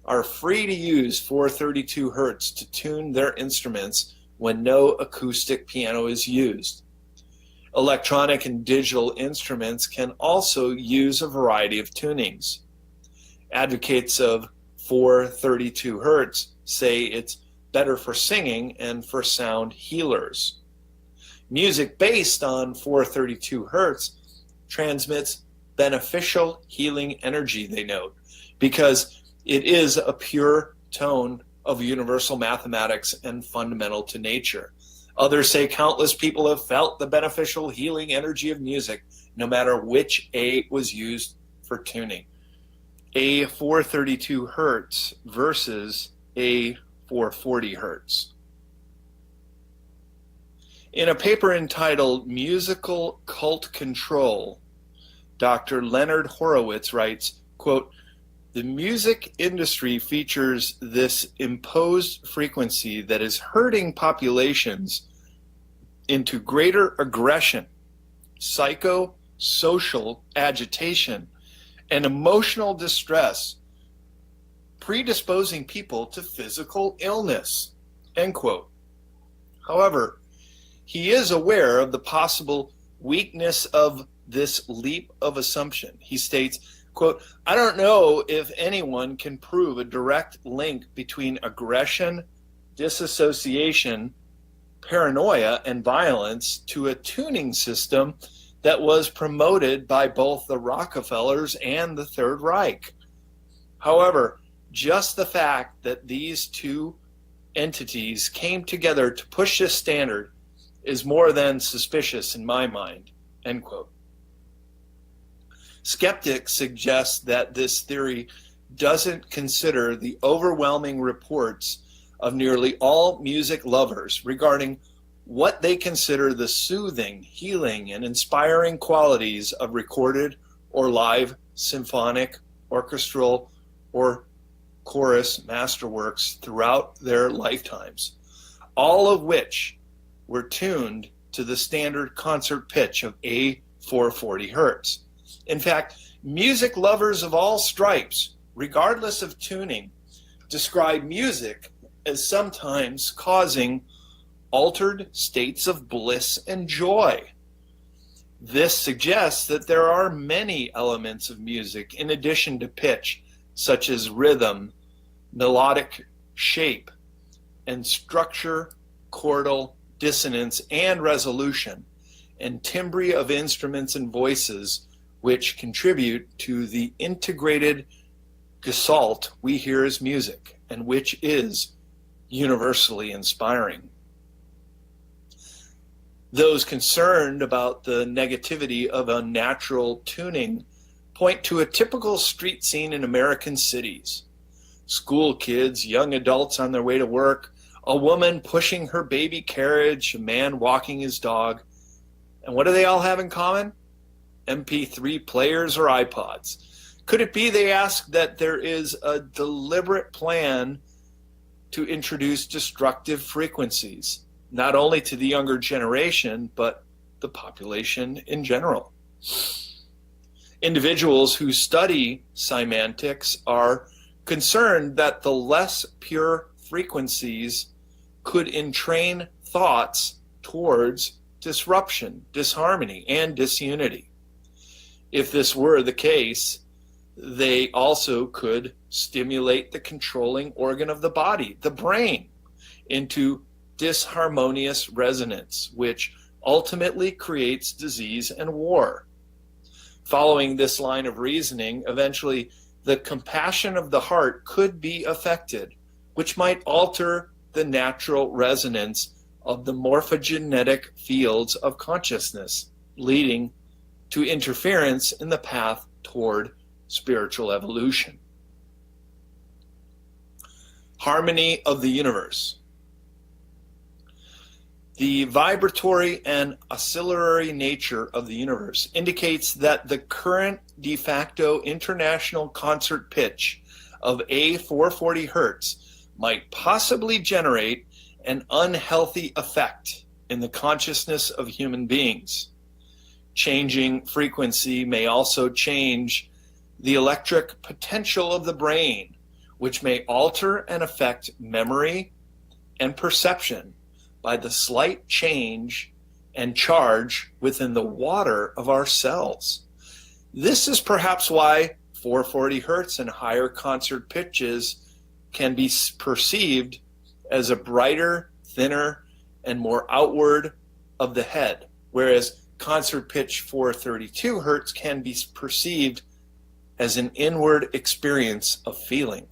are free to use 432 Hertz to tune their instruments when no acoustic piano is used. Electronic and digital instruments can also use a variety of tunings. Advocates of 432 Hertz say it's better for singing and for sound healers. Music based on 432 Hertz transmits beneficial healing energy, they note, because it is a pure tone of universal mathematics and fundamental to nature. Others say countless people have felt the beneficial healing energy of music, no matter which A was used for tuning. A432 Hertz versus A440 Hertz. In a paper entitled Musical Cult Control, Dr. Leonard Horowitz writes, quote, "The music industry features this imposed frequency that is herding populations into greater aggression, psycho-social agitation, and emotional distress, predisposing people to physical illness," end quote. However, he is aware of the possible weakness of this leap of assumption. He states, quote, "I don't know if anyone can prove a direct link between aggression, disassociation, paranoia, and violence to a tuning system that was promoted by both the Rockefellers and the Third Reich. However, just the fact that these two entities came together to push this standard is more than suspicious in my mind," end quote. Skeptics suggest that this theory doesn't consider the overwhelming reports of nearly all music lovers regarding what they consider the soothing, healing, and inspiring qualities of recorded or live symphonic, orchestral, or chorus masterworks throughout their lifetimes, all of which were tuned to the standard concert pitch of A440 Hertz. In fact, music lovers of all stripes, regardless of tuning, describe music as sometimes causing altered states of bliss and joy. This suggests that there are many elements of music in addition to pitch, such as rhythm, melodic shape, and structure, chordal, dissonance, and resolution, and timbre of instruments and voices, which contribute to the integrated gestalt we hear as music, and which is universally inspiring. Those concerned about the negativity of unnatural tuning point to a typical street scene in American cities. School kids, young adults on their way to work, a woman pushing her baby carriage, a man walking his dog. And what do they all have in common? MP3 players or iPods. Could it be, they ask, that there is a deliberate plan to introduce destructive frequencies, not only to the younger generation, but the population in general? Individuals who study semantics are concerned that the less pure frequencies could entrain thoughts towards disruption, disharmony, and disunity. If this were the case, they also could stimulate the controlling organ of the body, the brain, into disharmonious resonance, which ultimately creates disease and war. Following this line of reasoning, eventually the compassion of the heart could be affected, which might alter the natural resonance of the morphogenetic fields of consciousness, leading to interference in the path toward spiritual evolution. Harmony of the universe. The vibratory and oscillatory nature of the universe indicates that the current de facto international concert pitch of A440 Hz might possibly generate an unhealthy effect in the consciousness of human beings. Changing frequency may also change the electric potential of the brain, which may alter and affect memory and perception by the slight change and charge within the water of our cells. This is perhaps why 440 Hertz and higher concert pitches can be perceived as a brighter, thinner, and more outward of the head, whereas concert pitch 432 Hertz can be perceived as an inward experience of feeling.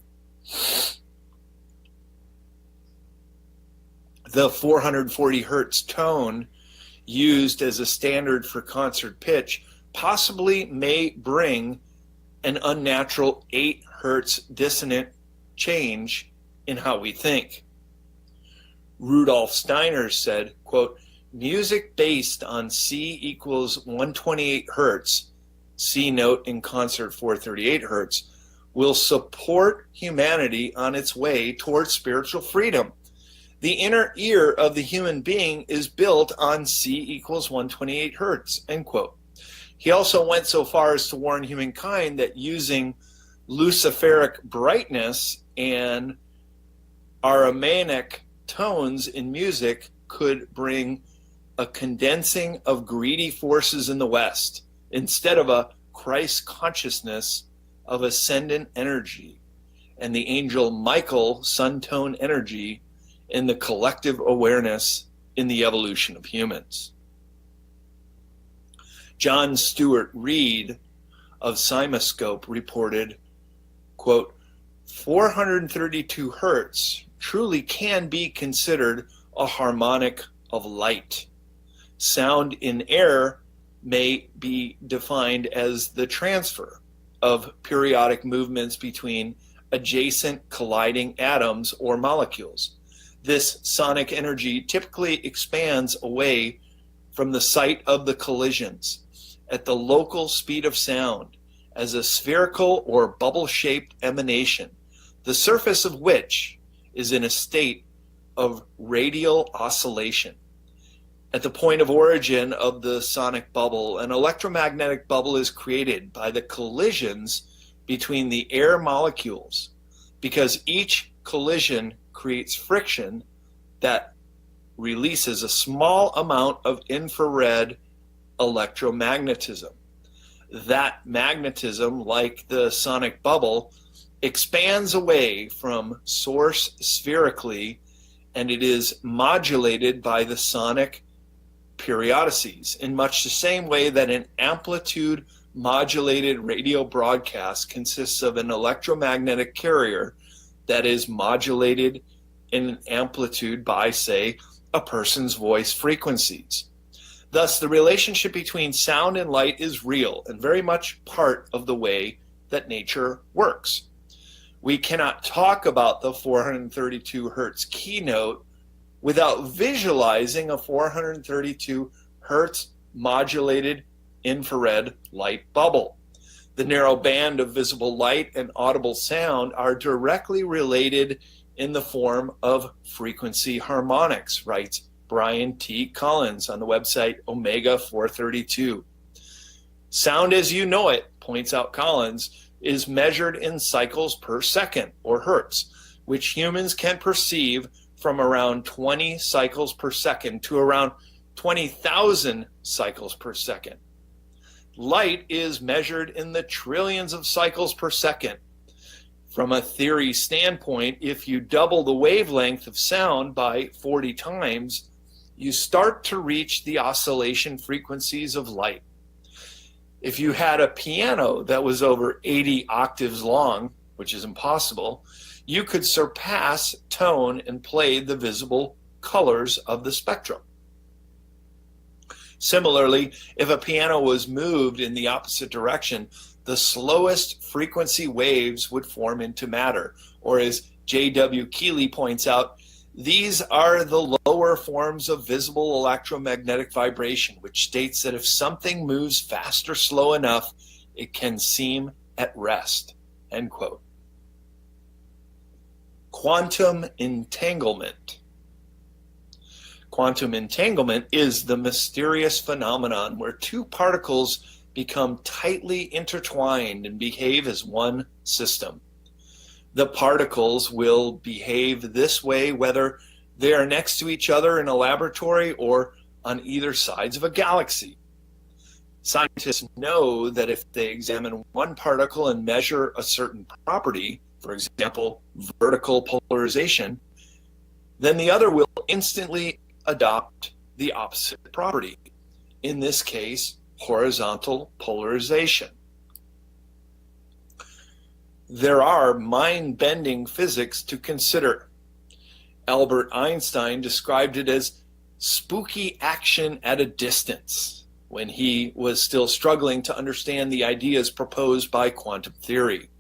The 440 Hertz tone used as a standard for concert pitch possibly may bring an unnatural 8 Hertz dissonant change in how we think. Rudolf Steiner said, quote, "Music based on C equals 128 Hertz, C note in concert 438 Hertz, will support humanity on its way towards spiritual freedom. The inner ear of the human being is built on C equals 128 Hertz," end quote. He also went so far as to warn humankind that using luciferic brightness and Aramaic tones in music could bring a condensing of greedy forces in the West instead of a Christ consciousness of ascendant energy and the angel Michael sun tone energy in the collective awareness in the evolution of humans. John Stuart Reed of Simoscope reported, quote, 432 Hertz truly can be considered a harmonic of light. Sound in air may be defined as the transfer of periodic movements between adjacent colliding atoms or molecules. This sonic energy typically expands away from the site of the collisions at the local speed of sound as a spherical or bubble-shaped emanation, the surface of which is in a state of radial oscillation. At the point of origin of the sonic bubble, an electromagnetic bubble is created by the collisions between the air molecules. because each collision creates friction that releases a small amount of infrared electromagnetism. That magnetism, like the sonic bubble, expands away from source spherically, and it is modulated by the sonic periodicities in much the same way that an amplitude modulated radio broadcast consists of an electromagnetic carrier that is modulated in amplitude by, say, a person's voice frequencies. Thus, the relationship between sound and light is real and very much part of the way that nature works. We cannot talk about the 432 hertz keynote without visualizing a 432 hertz modulated infrared light bubble. The narrow band of visible light and audible sound are directly related in the form of frequency harmonics, writes Brian T. Collins on the website Omega 432. Sound as you know it, points out Collins, is measured in cycles per second, or hertz, which humans can perceive from around 20 cycles per second to around 20,000 cycles per second. Light is measured in the trillions of cycles per second. From a theory standpoint, if you double the wavelength of sound by 40 times, you start to reach the oscillation frequencies of light. If you had a piano that was over 80 octaves long, which is impossible, you could surpass tone and play the visible colors of the spectrum. Similarly, if a piano was moved in the opposite direction, the slowest frequency waves would form into matter, or as J.W. Keeley points out, these are the lower forms of visible electromagnetic vibration, which states that if something moves fast or slow enough, it can seem at rest. End quote. Quantum entanglement. Quantum entanglement is the mysterious phenomenon where two particles become tightly intertwined and behave as one system. The particles will behave this way whether they are next to each other in a laboratory or on either sides of a galaxy. Scientists know that if they examine one particle and measure a certain property, for example, vertical polarization, then the other will instantly adopt the opposite property, in this case, horizontal polarization. There are mind-bending physics to consider. Albert Einstein described it as spooky action at a distance when he was still struggling to understand the ideas proposed by quantum theory.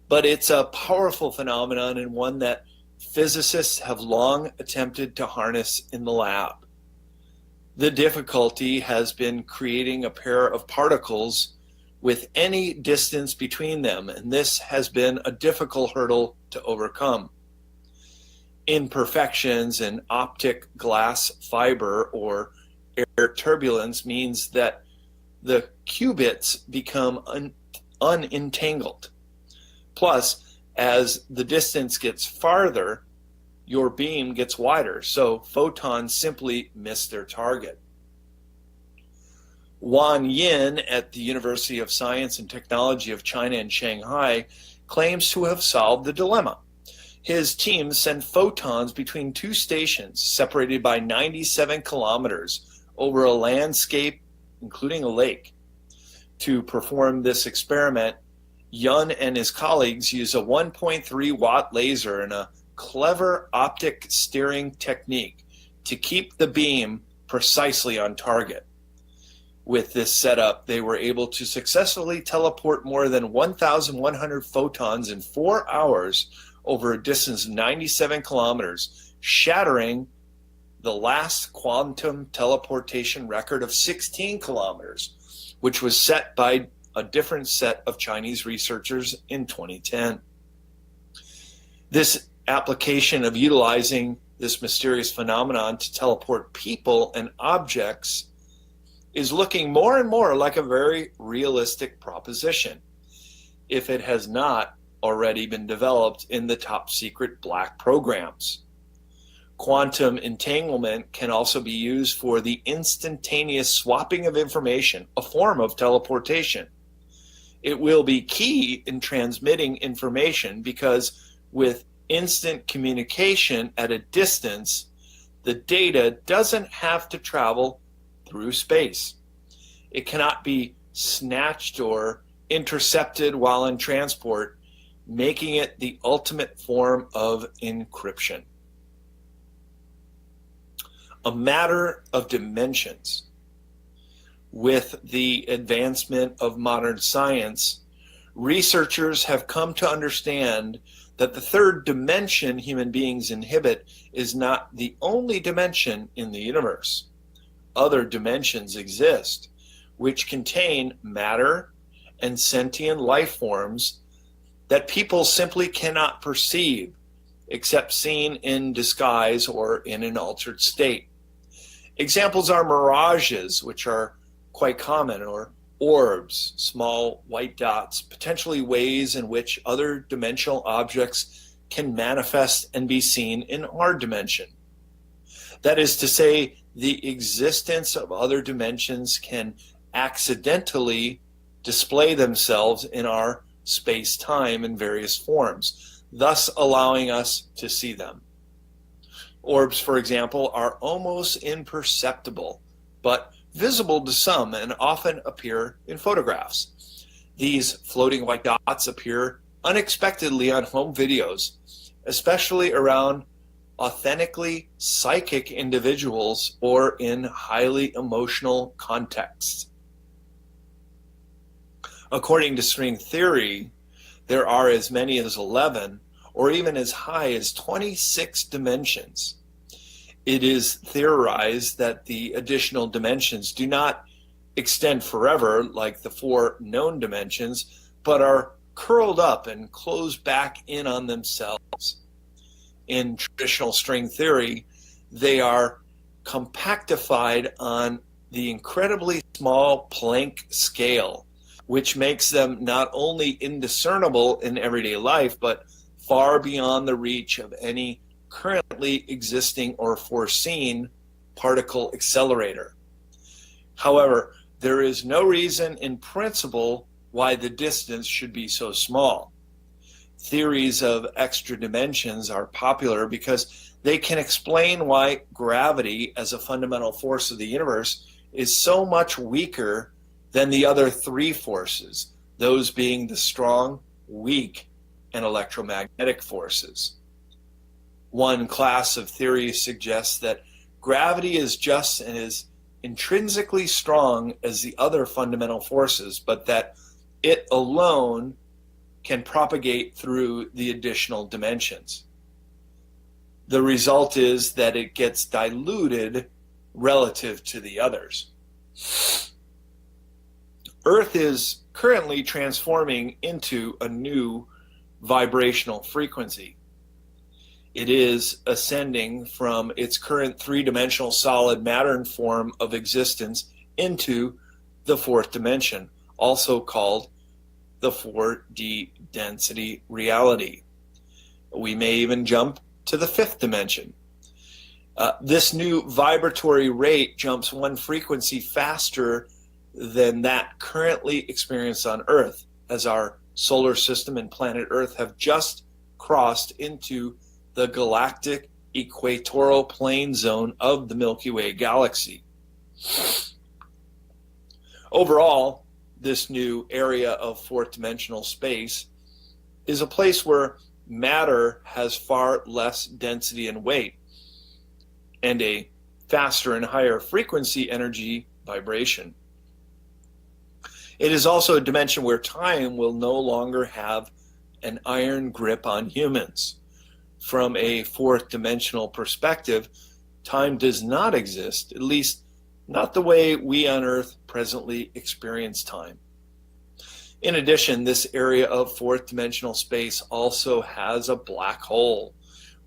But it's a powerful phenomenon and one that physicists have long attempted to harness in the lab. The difficulty has been creating a pair of particles with any distance between them, and this has been a difficult hurdle to overcome. Imperfections in optic glass fiber or air turbulence means that the qubits become unentangled. Plus, as the distance gets farther, your beam gets wider, so photons simply miss their target. Wan Yin at the University of Science and Technology of China in Shanghai claims to have solved the dilemma. His team sent photons between two stations separated by 97 kilometers over a landscape, including a lake. To perform this experiment, Yun and his colleagues used a 1.3 watt laser and a clever optic steering technique to keep the beam precisely on target. With this setup, they were able to successfully teleport more than 1,100 photons in 4 hours over a distance of 97 kilometers, shattering the last quantum teleportation record of 16 kilometers, which was set by a different set of Chinese researchers in 2010. This application of utilizing this mysterious phenomenon to teleport people and objects is looking more and more like a very realistic proposition. If it has not already been developed in the top secret black programs. Quantum entanglement can also be used for the instantaneous swapping of information, a form of teleportation. It will be key in transmitting information because with instant communication at a distance, the data doesn't have to travel through space. It cannot be snatched or intercepted while in transport, making it the ultimate form of encryption. A matter of dimensions. With the advancement of modern science, researchers have come to understand that the third dimension human beings inhabit is not the only dimension in the universe. Other dimensions exist, which contain matter and sentient life forms that people simply cannot perceive, except seen in disguise or in an altered state. Examples are mirages, which are quite common, or orbs, small white dots, potentially ways in which other dimensional objects can manifest and be seen in our dimension. That is to say, the existence of other dimensions can accidentally display themselves in our space-time in various forms, thus allowing us to see them. Orbs, for example, are almost imperceptible, but visible to some and often appear in photographs. These floating white dots appear unexpectedly on home videos, especially around authentically psychic individuals or in highly emotional contexts. According to string theory, there are as many as 11 or even as high as 26 dimensions. It is theorized that the additional dimensions do not extend forever like the 4 known dimensions, but are curled up and close back in on themselves. In traditional string theory, they are compactified on the incredibly small Planck scale, which makes them not only indiscernible in everyday life, but far beyond the reach of any currently existing or foreseen particle accelerator. However, there is no reason in principle why the distance should be so small. Theories of extra dimensions are popular because they can explain why gravity as a fundamental force of the universe is so much weaker than the other 3 forces, those being the strong, weak, and electromagnetic forces. One class of theories suggests that gravity is just and is intrinsically strong as the other fundamental forces, but that it alone can propagate through the additional dimensions. The result is that it gets diluted relative to the others. Earth is currently transforming into a new vibrational frequency. It is ascending from its current 3-dimensional solid matter form of existence into the 4th dimension, also called the 4D density reality. We may even jump to the 5th dimension. This new vibratory rate jumps one frequency faster than that currently experienced on Earth, as our solar system and planet Earth have just crossed into the galactic equatorial plane zone of the Milky Way galaxy. Overall, this new area of 4th dimensional space is a place where matter has far less density and weight, and a faster and higher frequency energy vibration. It is also a dimension where time will no longer have an iron grip on humans. From a 4th dimensional perspective, time does not exist, at least not the way we on Earth presently experience time. In addition, this area of 4th dimensional space also has a black hole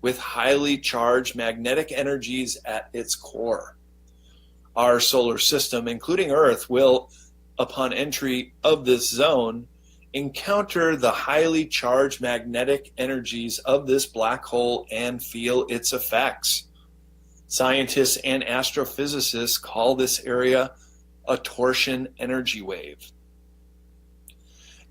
with highly charged magnetic energies at its core. Our solar system, including Earth, will, upon entry of this zone, encounter the highly charged magnetic energies of this black hole and feel its effects. Scientists and astrophysicists call this area a torsion energy wave.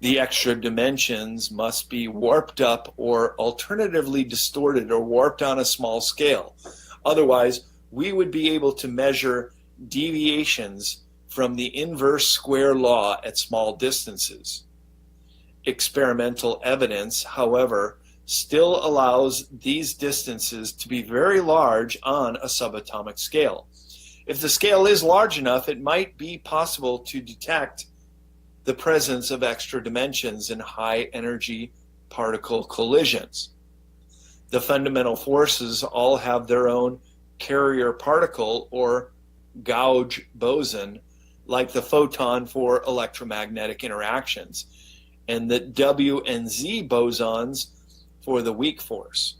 The extra dimensions must be warped up or alternatively distorted or warped on a small scale. Otherwise, we would be able to measure deviations from the inverse square law at small distances. Experimental evidence, however, still allows these distances to be very large on a subatomic scale. If the scale is large enough, it might be possible to detect the presence of extra dimensions in high energy particle collisions. The fundamental forces all have their own carrier particle or gauge boson, like the photon for electromagnetic interactions, and the W and Z bosons for the weak force.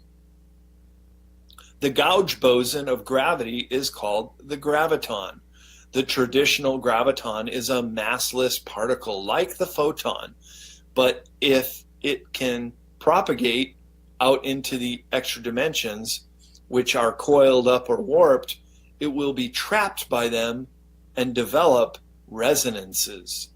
The gauge boson of gravity is called the graviton. The traditional graviton is a massless particle like the photon, but if it can propagate out into the extra dimensions, which are coiled up or warped, it will be trapped by them and develop resonances.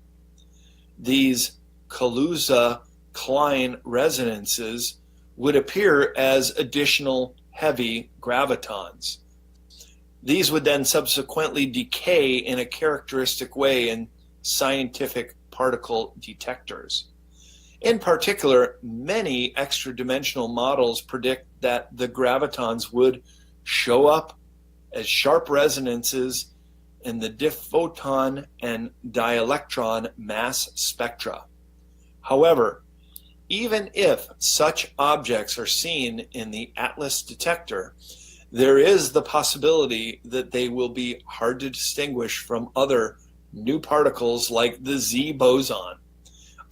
These Kaluza-Klein resonances would appear as additional heavy gravitons. These would then subsequently decay in a characteristic way in scientific particle detectors. In particular, many extra-dimensional models predict that the gravitons would show up as sharp resonances in the diphoton and dielectron mass spectra. However, even if such objects are seen in the ATLAS detector, there is the possibility that they will be hard to distinguish from other new particles like the Z boson,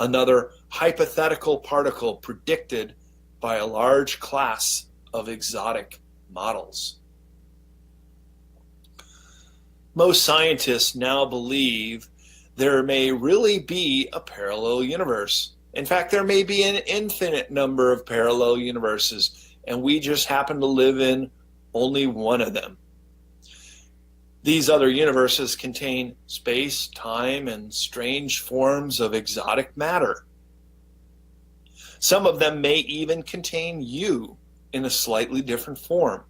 another hypothetical particle predicted by a large class of exotic models. Most scientists now believe there may really be a parallel universe. In fact, there may be an infinite number of parallel universes, and we just happen to live in only one of them. These other universes contain space, time, and strange forms of exotic matter. Some of them may even contain you in a slightly different form.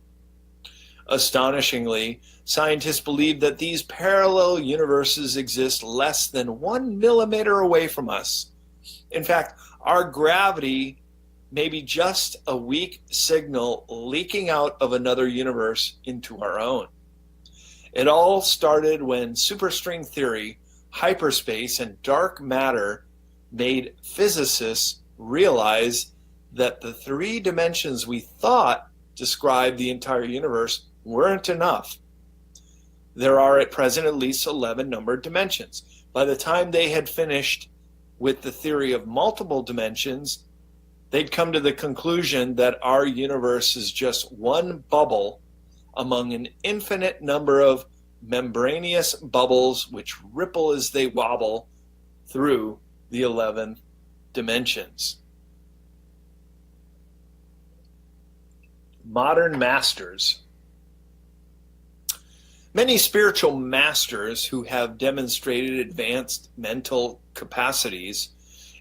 Astonishingly, scientists believe that these parallel universes exist less than 1 millimeter away from us. In fact, our gravity may be just a weak signal leaking out of another universe into our own. It all started when superstring theory, hyperspace, and dark matter made physicists realize that the 3 dimensions we thought described the entire universe weren't enough. There are at present at least 11 numbered dimensions. By the time they had finished with the theory of multiple dimensions, they'd come to the conclusion that our universe is just one bubble among an infinite number of membranous bubbles which ripple as they wobble through the 11 dimensions. Modern masters. Many spiritual masters who have demonstrated advanced mental capacities,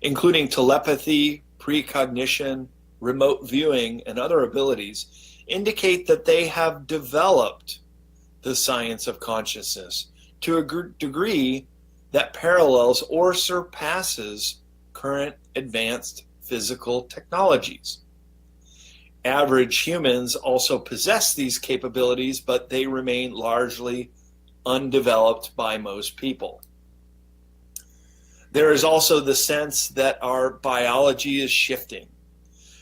including telepathy, precognition, remote viewing, and other abilities, indicate that they have developed the science of consciousness to a degree that parallels or surpasses current advanced physical technologies. Average humans also possess these capabilities, but they remain largely undeveloped by most people. There is also the sense that our biology is shifting.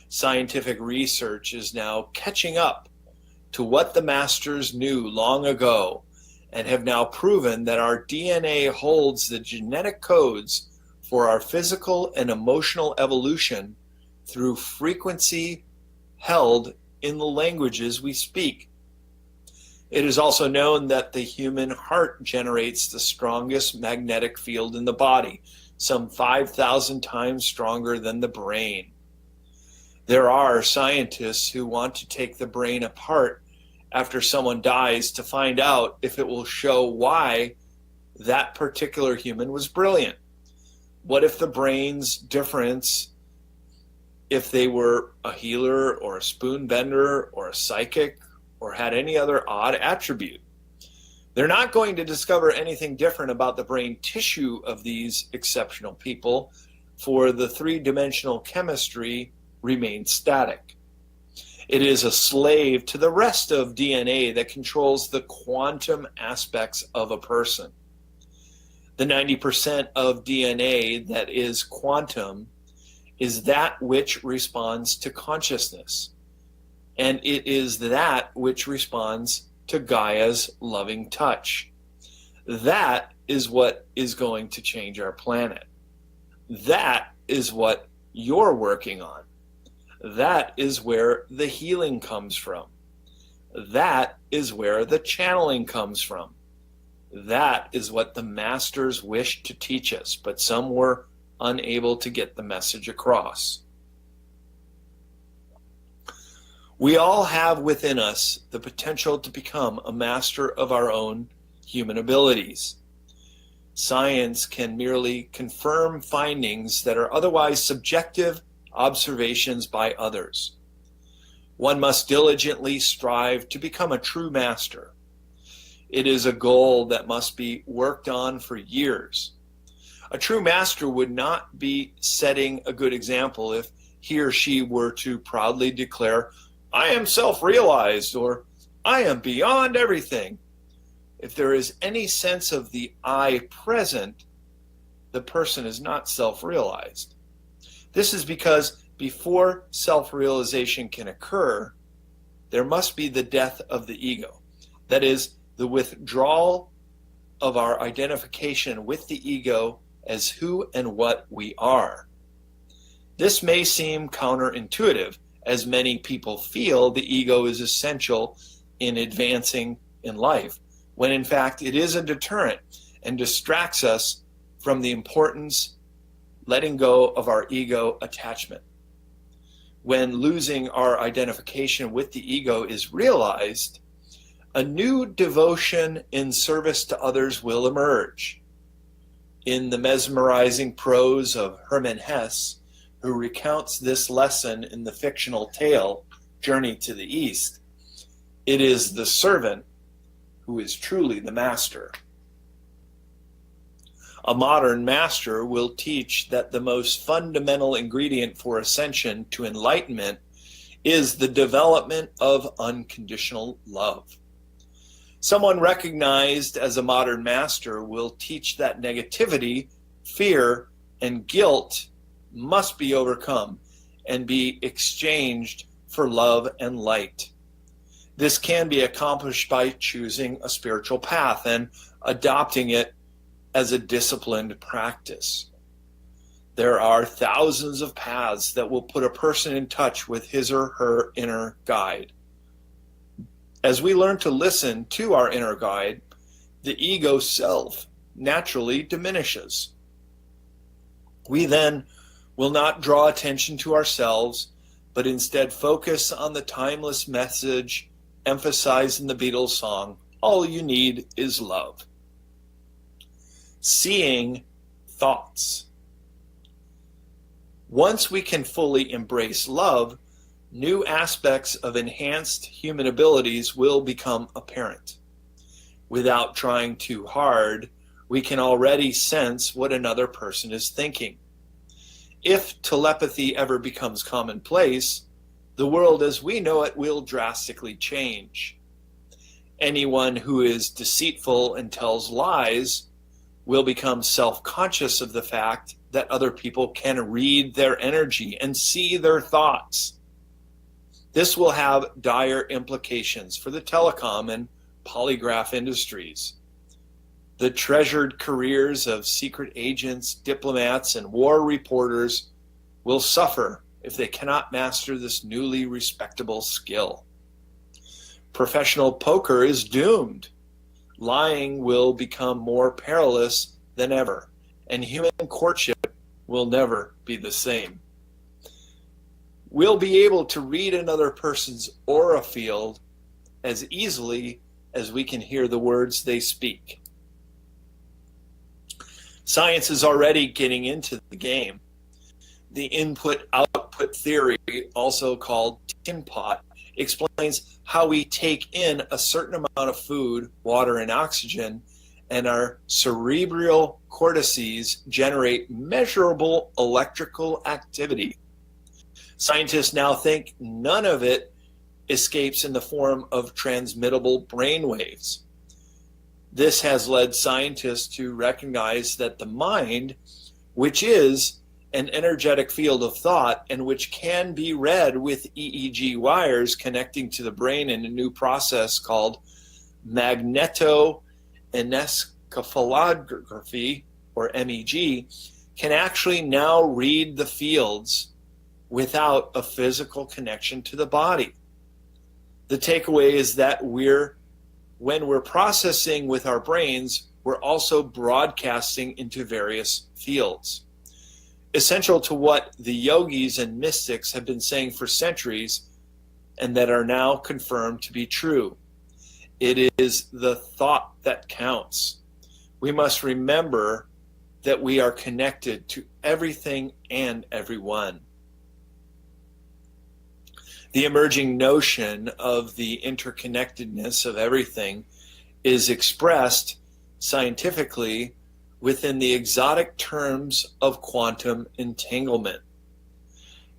Scientific research is now catching up to what the masters knew long ago and have now proven that our DNA holds the genetic codes for our physical and emotional evolution through frequency held in the languages we speak. It is also known that the human heart generates the strongest magnetic field in the body, some 5,000 times stronger than the brain. There are scientists who want to take the brain apart after someone dies to find out if it will show why that particular human was brilliant. What if the brain's difference, if they were a healer or a spoon bender or a psychic or had any other odd attribute? They're not going to discover anything different about the brain tissue of these exceptional people, for the three-dimensional chemistry remains static. It is a slave to the rest of DNA that controls the quantum aspects of a person. The 90% of DNA that is quantum is that which responds to consciousness. And it is that which responds to Gaia's loving touch. That is what is going to change our planet. That is what you're working on. That is where the healing comes from. That is where the channeling comes from. That is what the masters wished to teach us, but some were unable to get the message across. We all have within us the potential to become a master of our own human abilities. Science can merely confirm findings that are otherwise subjective observations by others. One must diligently strive to become a true master. It is a goal that must be worked on for years. A true master would not be setting a good example if he or she were to proudly declare, "I am self-realized," or "I am beyond everything." If there is any sense of the I present, the person is not self-realized. This is because before self-realization can occur, there must be the death of the ego. That is, the withdrawal of our identification with the ego as who and what we are. This may seem counterintuitive, as many people feel the ego is essential in advancing in life, when in fact it is a deterrent and distracts us from the importance letting go of our ego attachment. When losing our identification with the ego is realized, a new devotion in service to others will emerge. In the mesmerizing prose of Hermann Hesse, who recounts this lesson in the fictional tale Journey to the East, it is the servant who is truly the master. A modern master will teach that the most fundamental ingredient for ascension to enlightenment is the development of unconditional love. Someone recognized as a modern master will teach that negativity, fear, and guilt must be overcome and be exchanged for love and light. This can be accomplished by choosing a spiritual path and adopting it as a disciplined practice. There are thousands of paths that will put a person in touch with his or her inner guide. As we learn to listen to our inner guide, the ego self naturally diminishes. We then will not draw attention to ourselves, but instead focus on the timeless message emphasized in the Beatles song, "All you need is love." Seeing thoughts. Once we can fully embrace love, new aspects of enhanced human abilities will become apparent. Without trying too hard, we can already sense what another person is thinking. If telepathy ever becomes commonplace, the world as we know it will drastically change. Anyone who is deceitful and tells lies will become self-conscious of the fact that other people can read their energy and see their thoughts. This will have dire implications for the telecom and polygraph industries. The treasured careers of secret agents, diplomats, and war reporters will suffer if they cannot master this newly respectable skill. Professional poker is doomed. Lying will become more perilous than ever, and human courtship will never be the same. We'll be able to read another person's aura field as easily as we can hear the words they speak. Science is already getting into the game. The input-output theory, also called tin pot, explains how we take in a certain amount of food, water, and oxygen, and our cerebral cortices generate measurable electrical activity. Scientists now think none of it escapes in the form of transmittable brain waves. This has led scientists to recognize that the mind, which is an energetic field of thought and which can be read with EEG wires connecting to the brain in a new process called magnetoencephalography, or MEG, can actually now read the fields without a physical connection to the body. The takeaway is that when we're processing with our brains, we're also broadcasting into various fields. Essential to what the yogis and mystics have been saying for centuries, and that are now confirmed to be true. It is the thought that counts. We must remember that we are connected to everything and everyone. The emerging notion of the interconnectedness of everything is expressed scientifically within the exotic terms of quantum entanglement.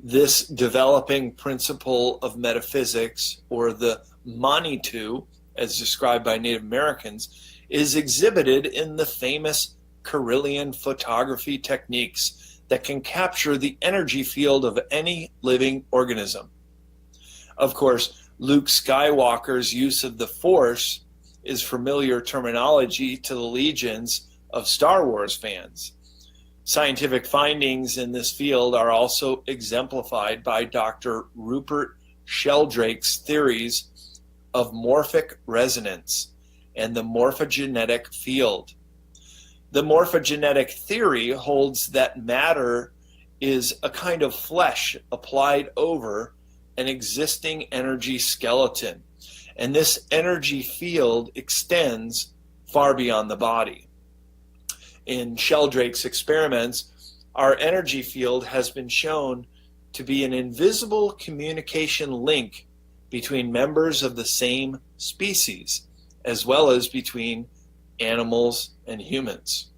This developing principle of metaphysics, or the Manitou, as described by Native Americans, is exhibited in the famous Carillion photography techniques that can capture the energy field of any living organism. Of course, Luke Skywalker's use of the Force is familiar terminology to the legions of Star Wars fans. Scientific findings in this field are also exemplified by Dr. Rupert Sheldrake's theories of morphic resonance and the morphogenetic field. The morphogenetic theory holds that matter is a kind of flesh applied over an existing energy skeleton, and this energy field extends far beyond the body. In Sheldrake's experiments, our energy field has been shown to be an invisible communication link between members of the same species, as well as between animals and humans.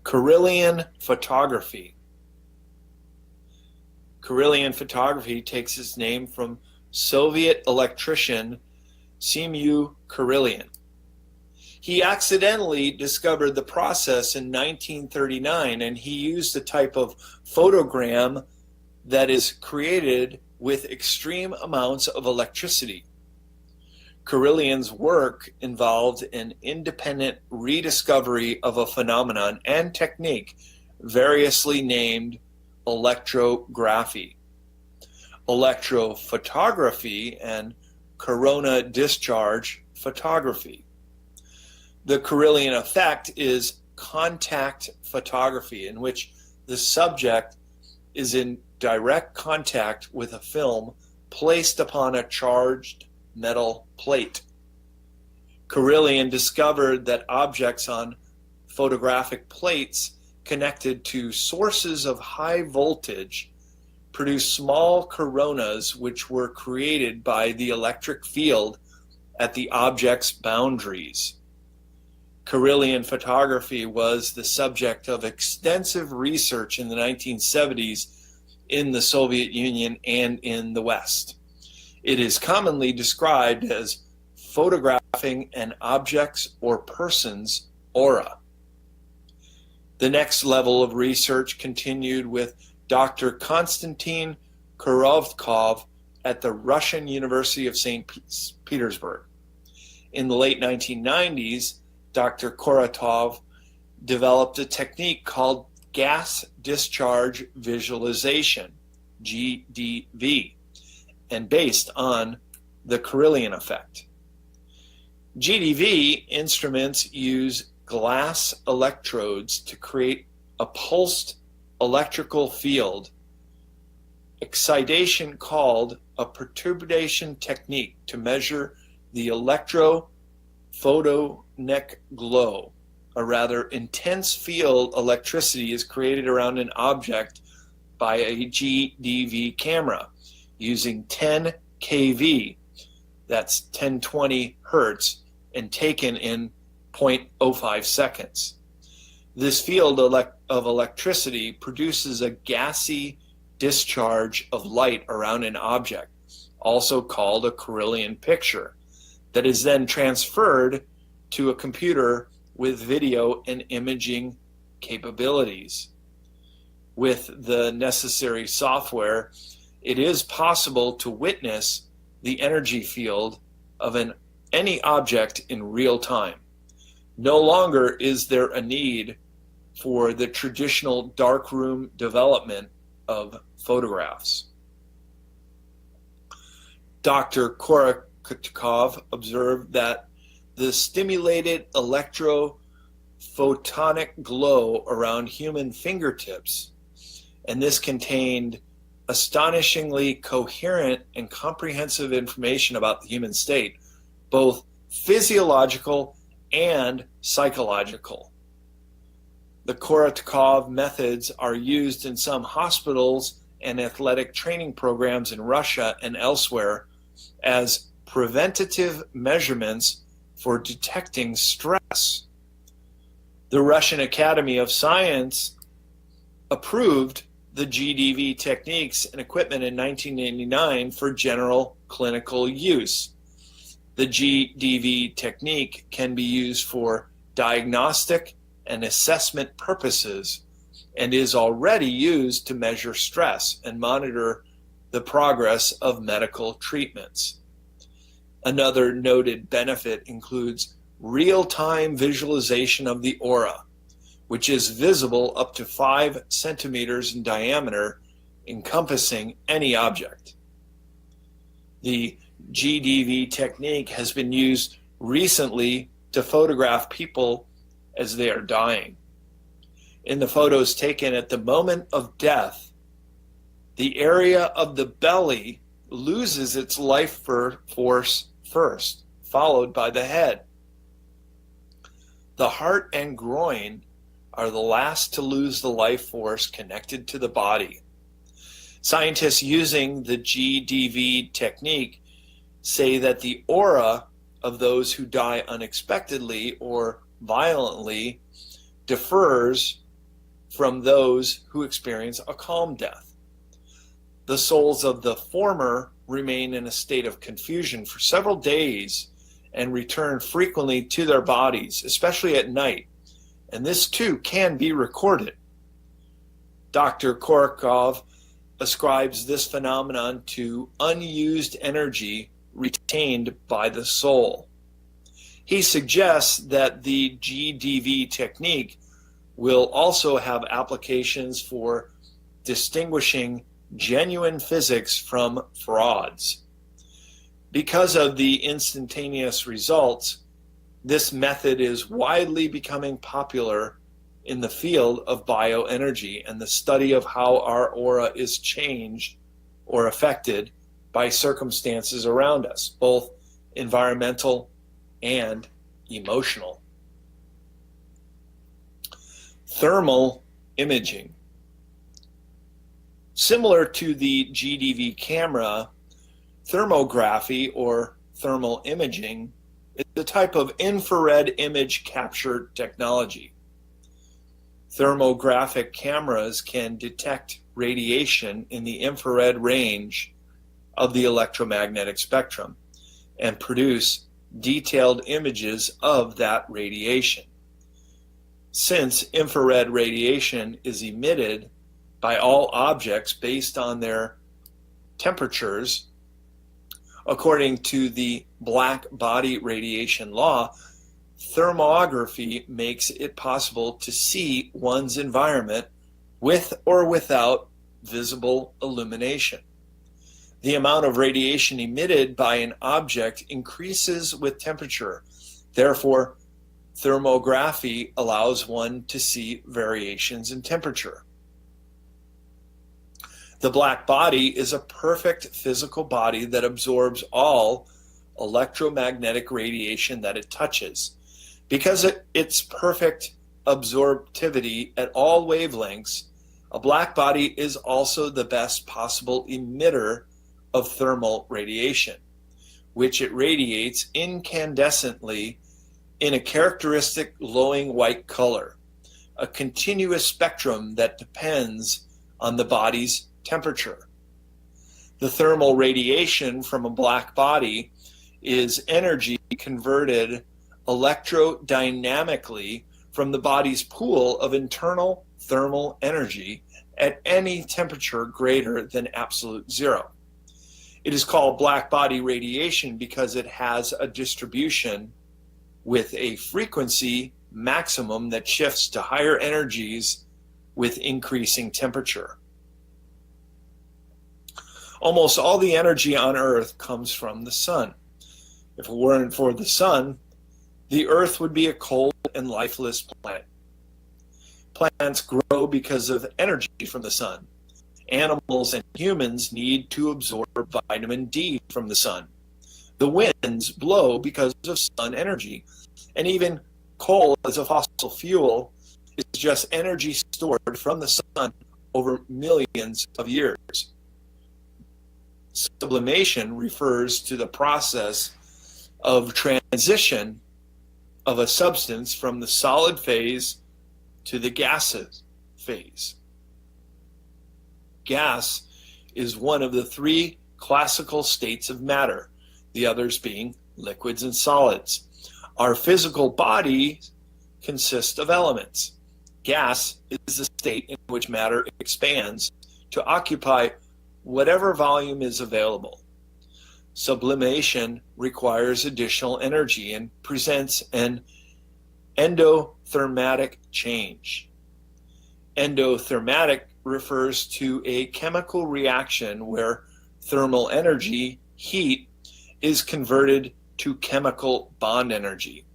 Carillion photography. Carillion photography takes its name from Soviet electrician Semyon Carillion. He accidentally discovered the process in 1939, and he used a type of photogram that is created with extreme amounts of electricity. Carillion's work involved an independent rediscovery of a phenomenon and technique variously named electrography, electrophotography, and corona discharge photography. The Carillion effect is contact photography, in which the subject is in direct contact with a film placed upon a charged metal plate. Carillion discovered that objects on photographic plates connected to sources of high voltage produce small coronas, which were created by the electric field at the object's boundaries. Carillion photography was the subject of extensive research in the 1970s in the Soviet Union and in the West. It is commonly described as photographing an object's or person's aura. The next level of research continued with Dr. Konstantin Kurovkov at the Russian University of St. Petersburg. In the late 1990s, Dr. Kuratov developed a technique called gas discharge visualization, GDV, and based on the Carillion effect. GDV instruments use glass electrodes to create a pulsed electrical field, excitation called a perturbation technique to measure the electrophotonic glow. A rather intense field electricity is created around an object by a GDV camera using 10 kV, that's 1020 hertz, and taken in 0.05 seconds. This field of electricity produces a gassy discharge of light around an object, also called a Carrillion picture, that is then transferred to a computer with video and imaging capabilities. With the necessary software, it is possible to witness the energy field of any object in real time. No longer is there a need for the traditional darkroom development of photographs. Dr. Korakotov observed that the stimulated electrophotonic glow around human fingertips, and this contained astonishingly coherent and comprehensive information about the human state, both physiological and psychological. The Korakotov methods are used in some hospitals and athletic training programs in Russia and elsewhere as preventative measurements for detecting stress. The Russian Academy of Science approved the GDV techniques and equipment in 1989 for general clinical use. The GDV technique can be used for diagnostic and assessment purposes and is already used to measure stress and monitor the progress of medical treatments. Another noted benefit includes real-time visualization of the aura, which is visible up to 5 centimeters in diameter, encompassing any object. The GDV technique has been used recently to photograph people as they are dying. In the photos taken at the moment of death, the area of the belly loses its life force first, followed by the head. The heart and groin are the last to lose the life force connected to the body. Scientists using the GDV technique say that the aura of those who die unexpectedly or violently differs from those who experience a calm death. The souls of the former remain in a state of confusion for several days and return frequently to their bodies, especially at night, and this too can be recorded. Dr. Korakov ascribes this phenomenon to unused energy retained by the soul. He suggests that the GDV technique will also have applications for distinguishing genuine physics from frauds. Because of the instantaneous results, this method is widely becoming popular in the field of bioenergy and the study of how our aura is changed or affected by circumstances around us, both environmental and emotional. Thermal imaging. Similar to the GDV camera, thermography or thermal imaging is a type of infrared image capture technology. Thermographic cameras can detect radiation in the infrared range of the electromagnetic spectrum and produce detailed images of that radiation. Since infrared radiation is emitted by all objects based on their temperatures, according to the black body radiation law, thermography makes it possible to see one's environment with or without visible illumination. The amount of radiation emitted by an object increases with temperature. Therefore, Thermography allows one to see variations in temperature. The black body is a perfect physical body that absorbs all electromagnetic radiation that it touches. Because of its perfect absorptivity at all wavelengths, a black body is also the best possible emitter of thermal radiation, which it radiates incandescently in a characteristic glowing white color, a continuous spectrum that depends on the body's temperature. The thermal radiation from a black body is energy converted electrodynamically from the body's pool of internal thermal energy at any temperature greater than absolute zero. It is called black body radiation because it has a distribution with a frequency maximum that shifts to higher energies with increasing temperature. Almost all the energy on Earth comes from the sun. If it weren't for the sun, the Earth would be a cold and lifeless planet. Plants grow because of energy from the sun. Animals and humans need to absorb vitamin D from the sun. The winds blow because of sun energy. And even coal as a fossil fuel is just energy stored from the sun over millions of years. Sublimation refers to the process of transition of a substance from the solid phase to the gaseous phase. Gas is one of the three classical states of matter, the others being liquids and solids. Our physical body consists of elements. Gas is the state in which matter expands to occupy whatever volume is available. Sublimation requires additional energy and presents an endothermatic change. Endothermatic refers to a chemical reaction where thermal energy, heat, is converted to chemical bond energy.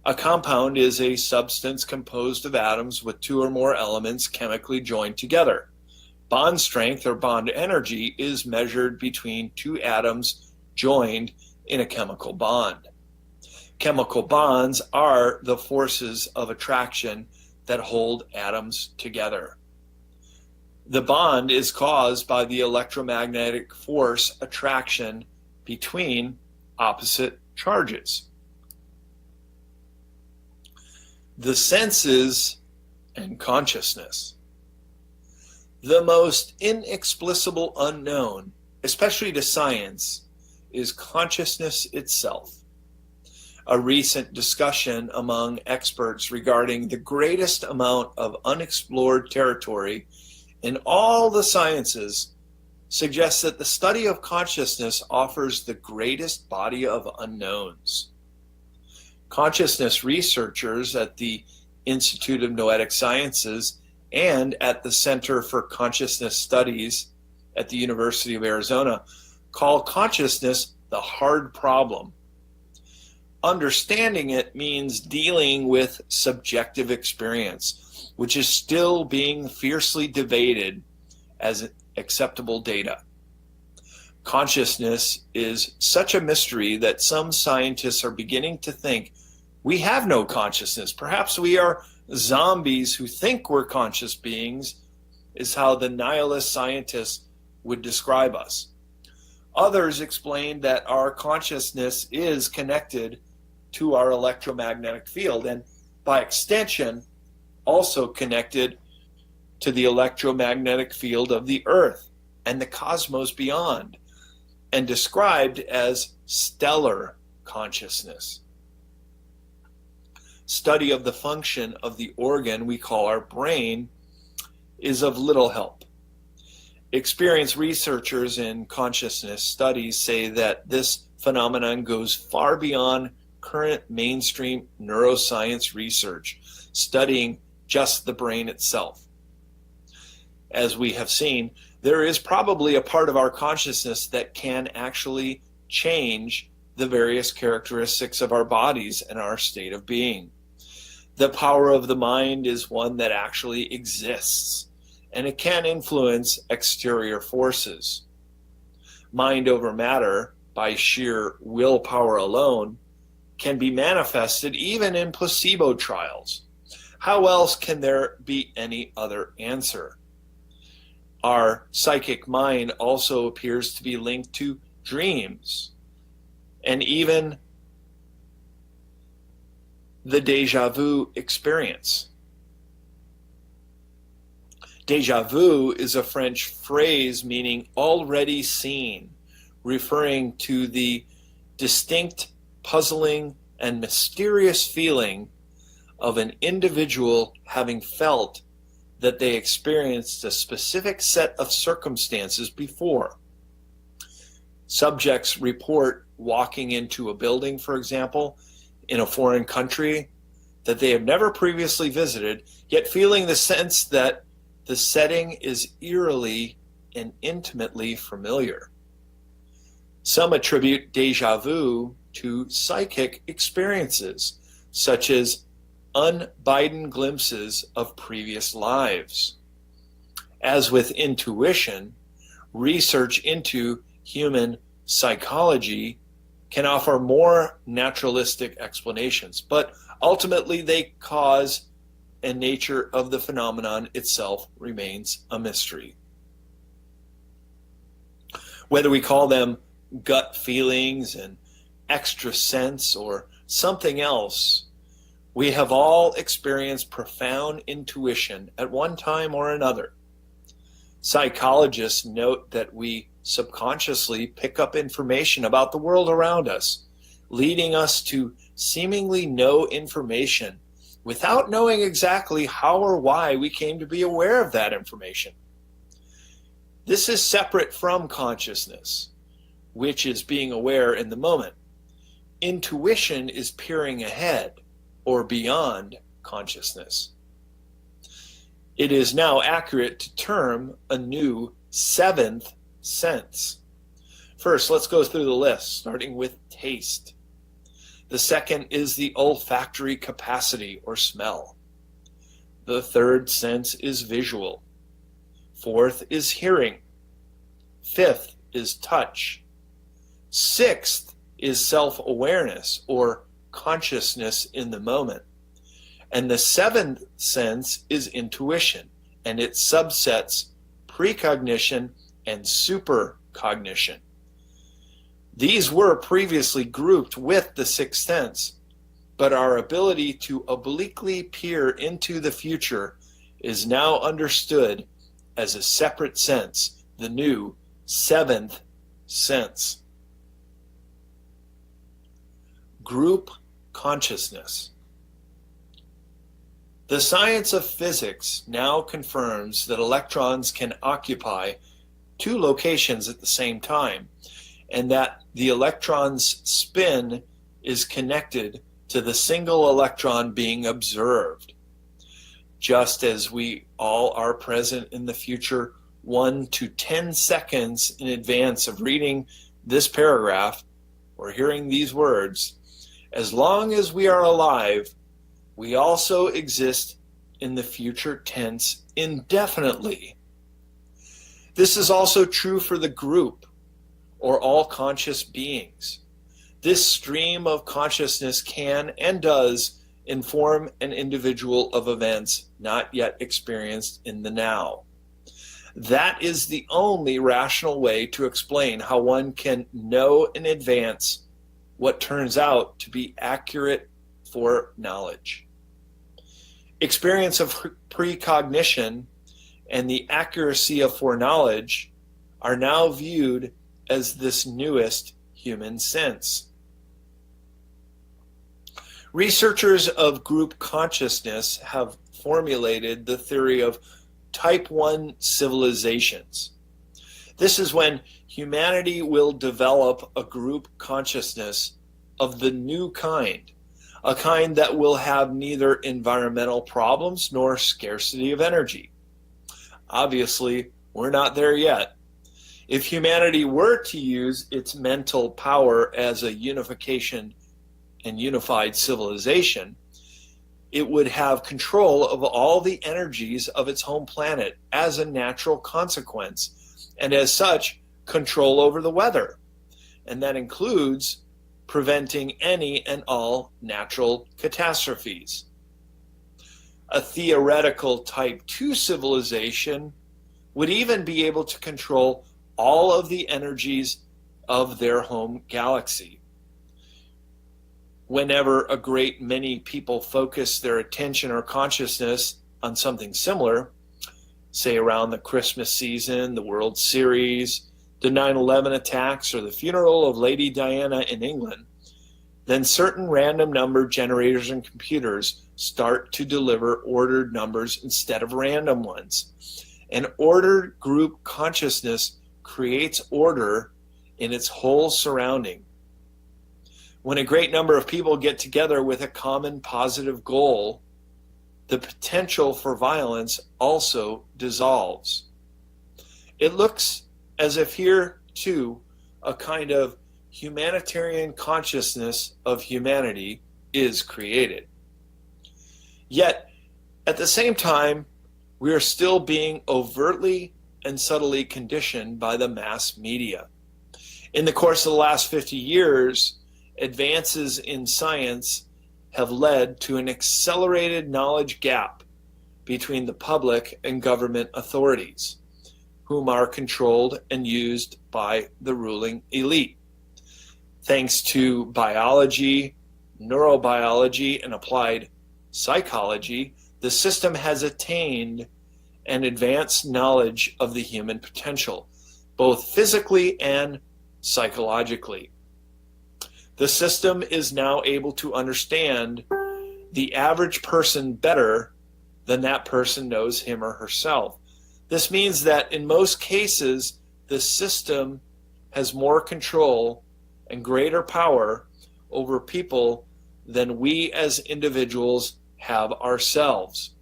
A compound is a substance composed of atoms with two or more elements chemically joined together. Bond strength or bond energy is measured between two atoms joined in a chemical bond. Chemical bonds are the forces of attraction that hold atoms together. The bond is caused by the electromagnetic force attraction between opposite charges. The senses and consciousness. The most inexplicable unknown, especially to science, is consciousness itself. A recent discussion among experts regarding the greatest amount of unexplored territory in all the sciences suggests that the study of consciousness offers the greatest body of unknowns. Consciousness researchers at the Institute of Noetic Sciences and at the Center for Consciousness Studies at the University of Arizona call consciousness the hard problem. Understanding it means dealing with subjective experience, which is still being fiercely debated as acceptable data. Consciousness is such a mystery that some scientists are beginning to think we have no consciousness. Perhaps we are zombies who think we're conscious beings, is how the nihilist scientists would describe us. Others explain that our consciousness is connected to our electromagnetic field and by extension also connected to the electromagnetic field of the Earth and the cosmos beyond, and described as stellar consciousness. Study of the function of the organ we call our brain is of little help. Experienced researchers in consciousness studies say that this phenomenon goes far beyond current mainstream neuroscience research, studying just the brain itself. As we have seen, there is probably a part of our consciousness that can actually change the various characteristics of our bodies and our state of being. The power of the mind is one that actually exists, and it can influence exterior forces. Mind over matter, by sheer willpower alone, can be manifested even in placebo trials. How else can there be any other answer? Our psychic mind also appears to be linked to dreams and even the déjà vu experience. Déjà vu is a French phrase meaning already seen, referring to the distinct, puzzling, and mysterious feeling of an individual having felt that they experienced a specific set of circumstances before. Subjects report walking into a building, for example, in a foreign country that they have never previously visited, yet feeling the sense that the setting is eerily and intimately familiar. Some attribute déjà vu to psychic experiences, such as unbidden glimpses of previous lives. As with intuition, research into human psychology can offer more naturalistic explanations, but ultimately they cause and nature of the phenomenon itself remains a mystery. Whether we call them gut feelings and extra sense or something else, we have all experienced profound intuition at one time or another. Psychologists note that we subconsciously pick up information about the world around us, leading us to seemingly know information without knowing exactly how or why we came to be aware of that information. This is separate from consciousness, which is being aware in the moment. Intuition is peering ahead or beyond consciousness. It is now accurate to term a new seventh sense. First, let's go through the list, starting with taste. The second is the olfactory capacity or smell. The third sense is visual. Fourth is hearing. Fifth is touch. Sixth is self-awareness or consciousness in the moment. And the seventh sense is intuition, and its subsets precognition and supercognition. These were previously grouped with the sixth sense, but our ability to obliquely peer into the future is now understood as a separate sense, the new seventh sense. Group consciousness. The science of physics now confirms that electrons can occupy two locations at the same time, and that the electron's spin is connected to the single electron being observed. Just as we all are present in the future 1 to 10 seconds in advance of reading this paragraph or hearing these words, as long as we are alive, we also exist in the future tense indefinitely. This is also true for the group, or all conscious beings. This stream of consciousness can and does inform an individual of events not yet experienced in the now. That is the only rational way to explain how one can know in advance what turns out to be accurate foreknowledge. Experience of precognition and the accuracy of foreknowledge are now viewed as this newest human sense. Researchers of group consciousness have formulated the theory of type 1 civilizations. This is when humanity will develop a group consciousness of the new kind, a kind that will have neither environmental problems nor scarcity of energy. Obviously, we're not there yet. If humanity were to use its mental power as a unification and unified civilization, it would have control of all the energies of its home planet as a natural consequence, and as such, control over the weather. And that includes preventing any and all natural catastrophes. A theoretical type 2 civilization would even be able to control all of the energies of their home galaxy. Whenever a great many people focus their attention or consciousness on something similar, say around the Christmas season, the World Series, the 9/11 attacks, or the funeral of Lady Diana in England, then certain random number generators and computers start to deliver ordered numbers instead of random ones. An ordered group consciousness creates order in its whole surrounding. When a great number of people get together with a common positive goal, the potential for violence also dissolves. It looks as if here, too, a kind of humanitarian consciousness of humanity is created. Yet, at the same time, we are still being overtly and subtly conditioned by the mass media. In the course of the last 50 years, advances in science have led to an accelerated knowledge gap between the public and government authorities, whom are controlled and used by the ruling elite. Thanks to biology, neurobiology, and applied psychology, the system has attained an advanced knowledge of the human potential, both physically and psychologically. The system is now able to understand the average person better than that person knows him or herself. This means that in most cases, the system has more control and greater power over people than we as individuals have ourselves.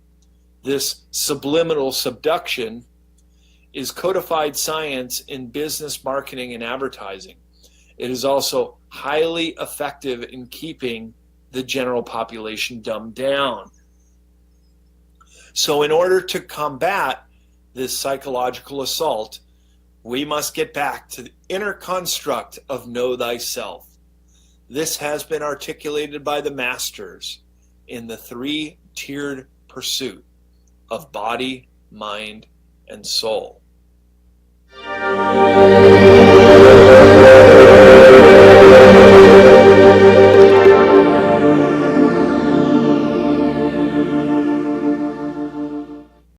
This subliminal subduction is codified science in business, marketing, and advertising. It is also highly effective in keeping the general population dumbed down. So in order to combat this psychological assault, we must get back to the inner construct of know thyself. This has been articulated by the masters in the three-tiered pursuit of body, mind, and soul.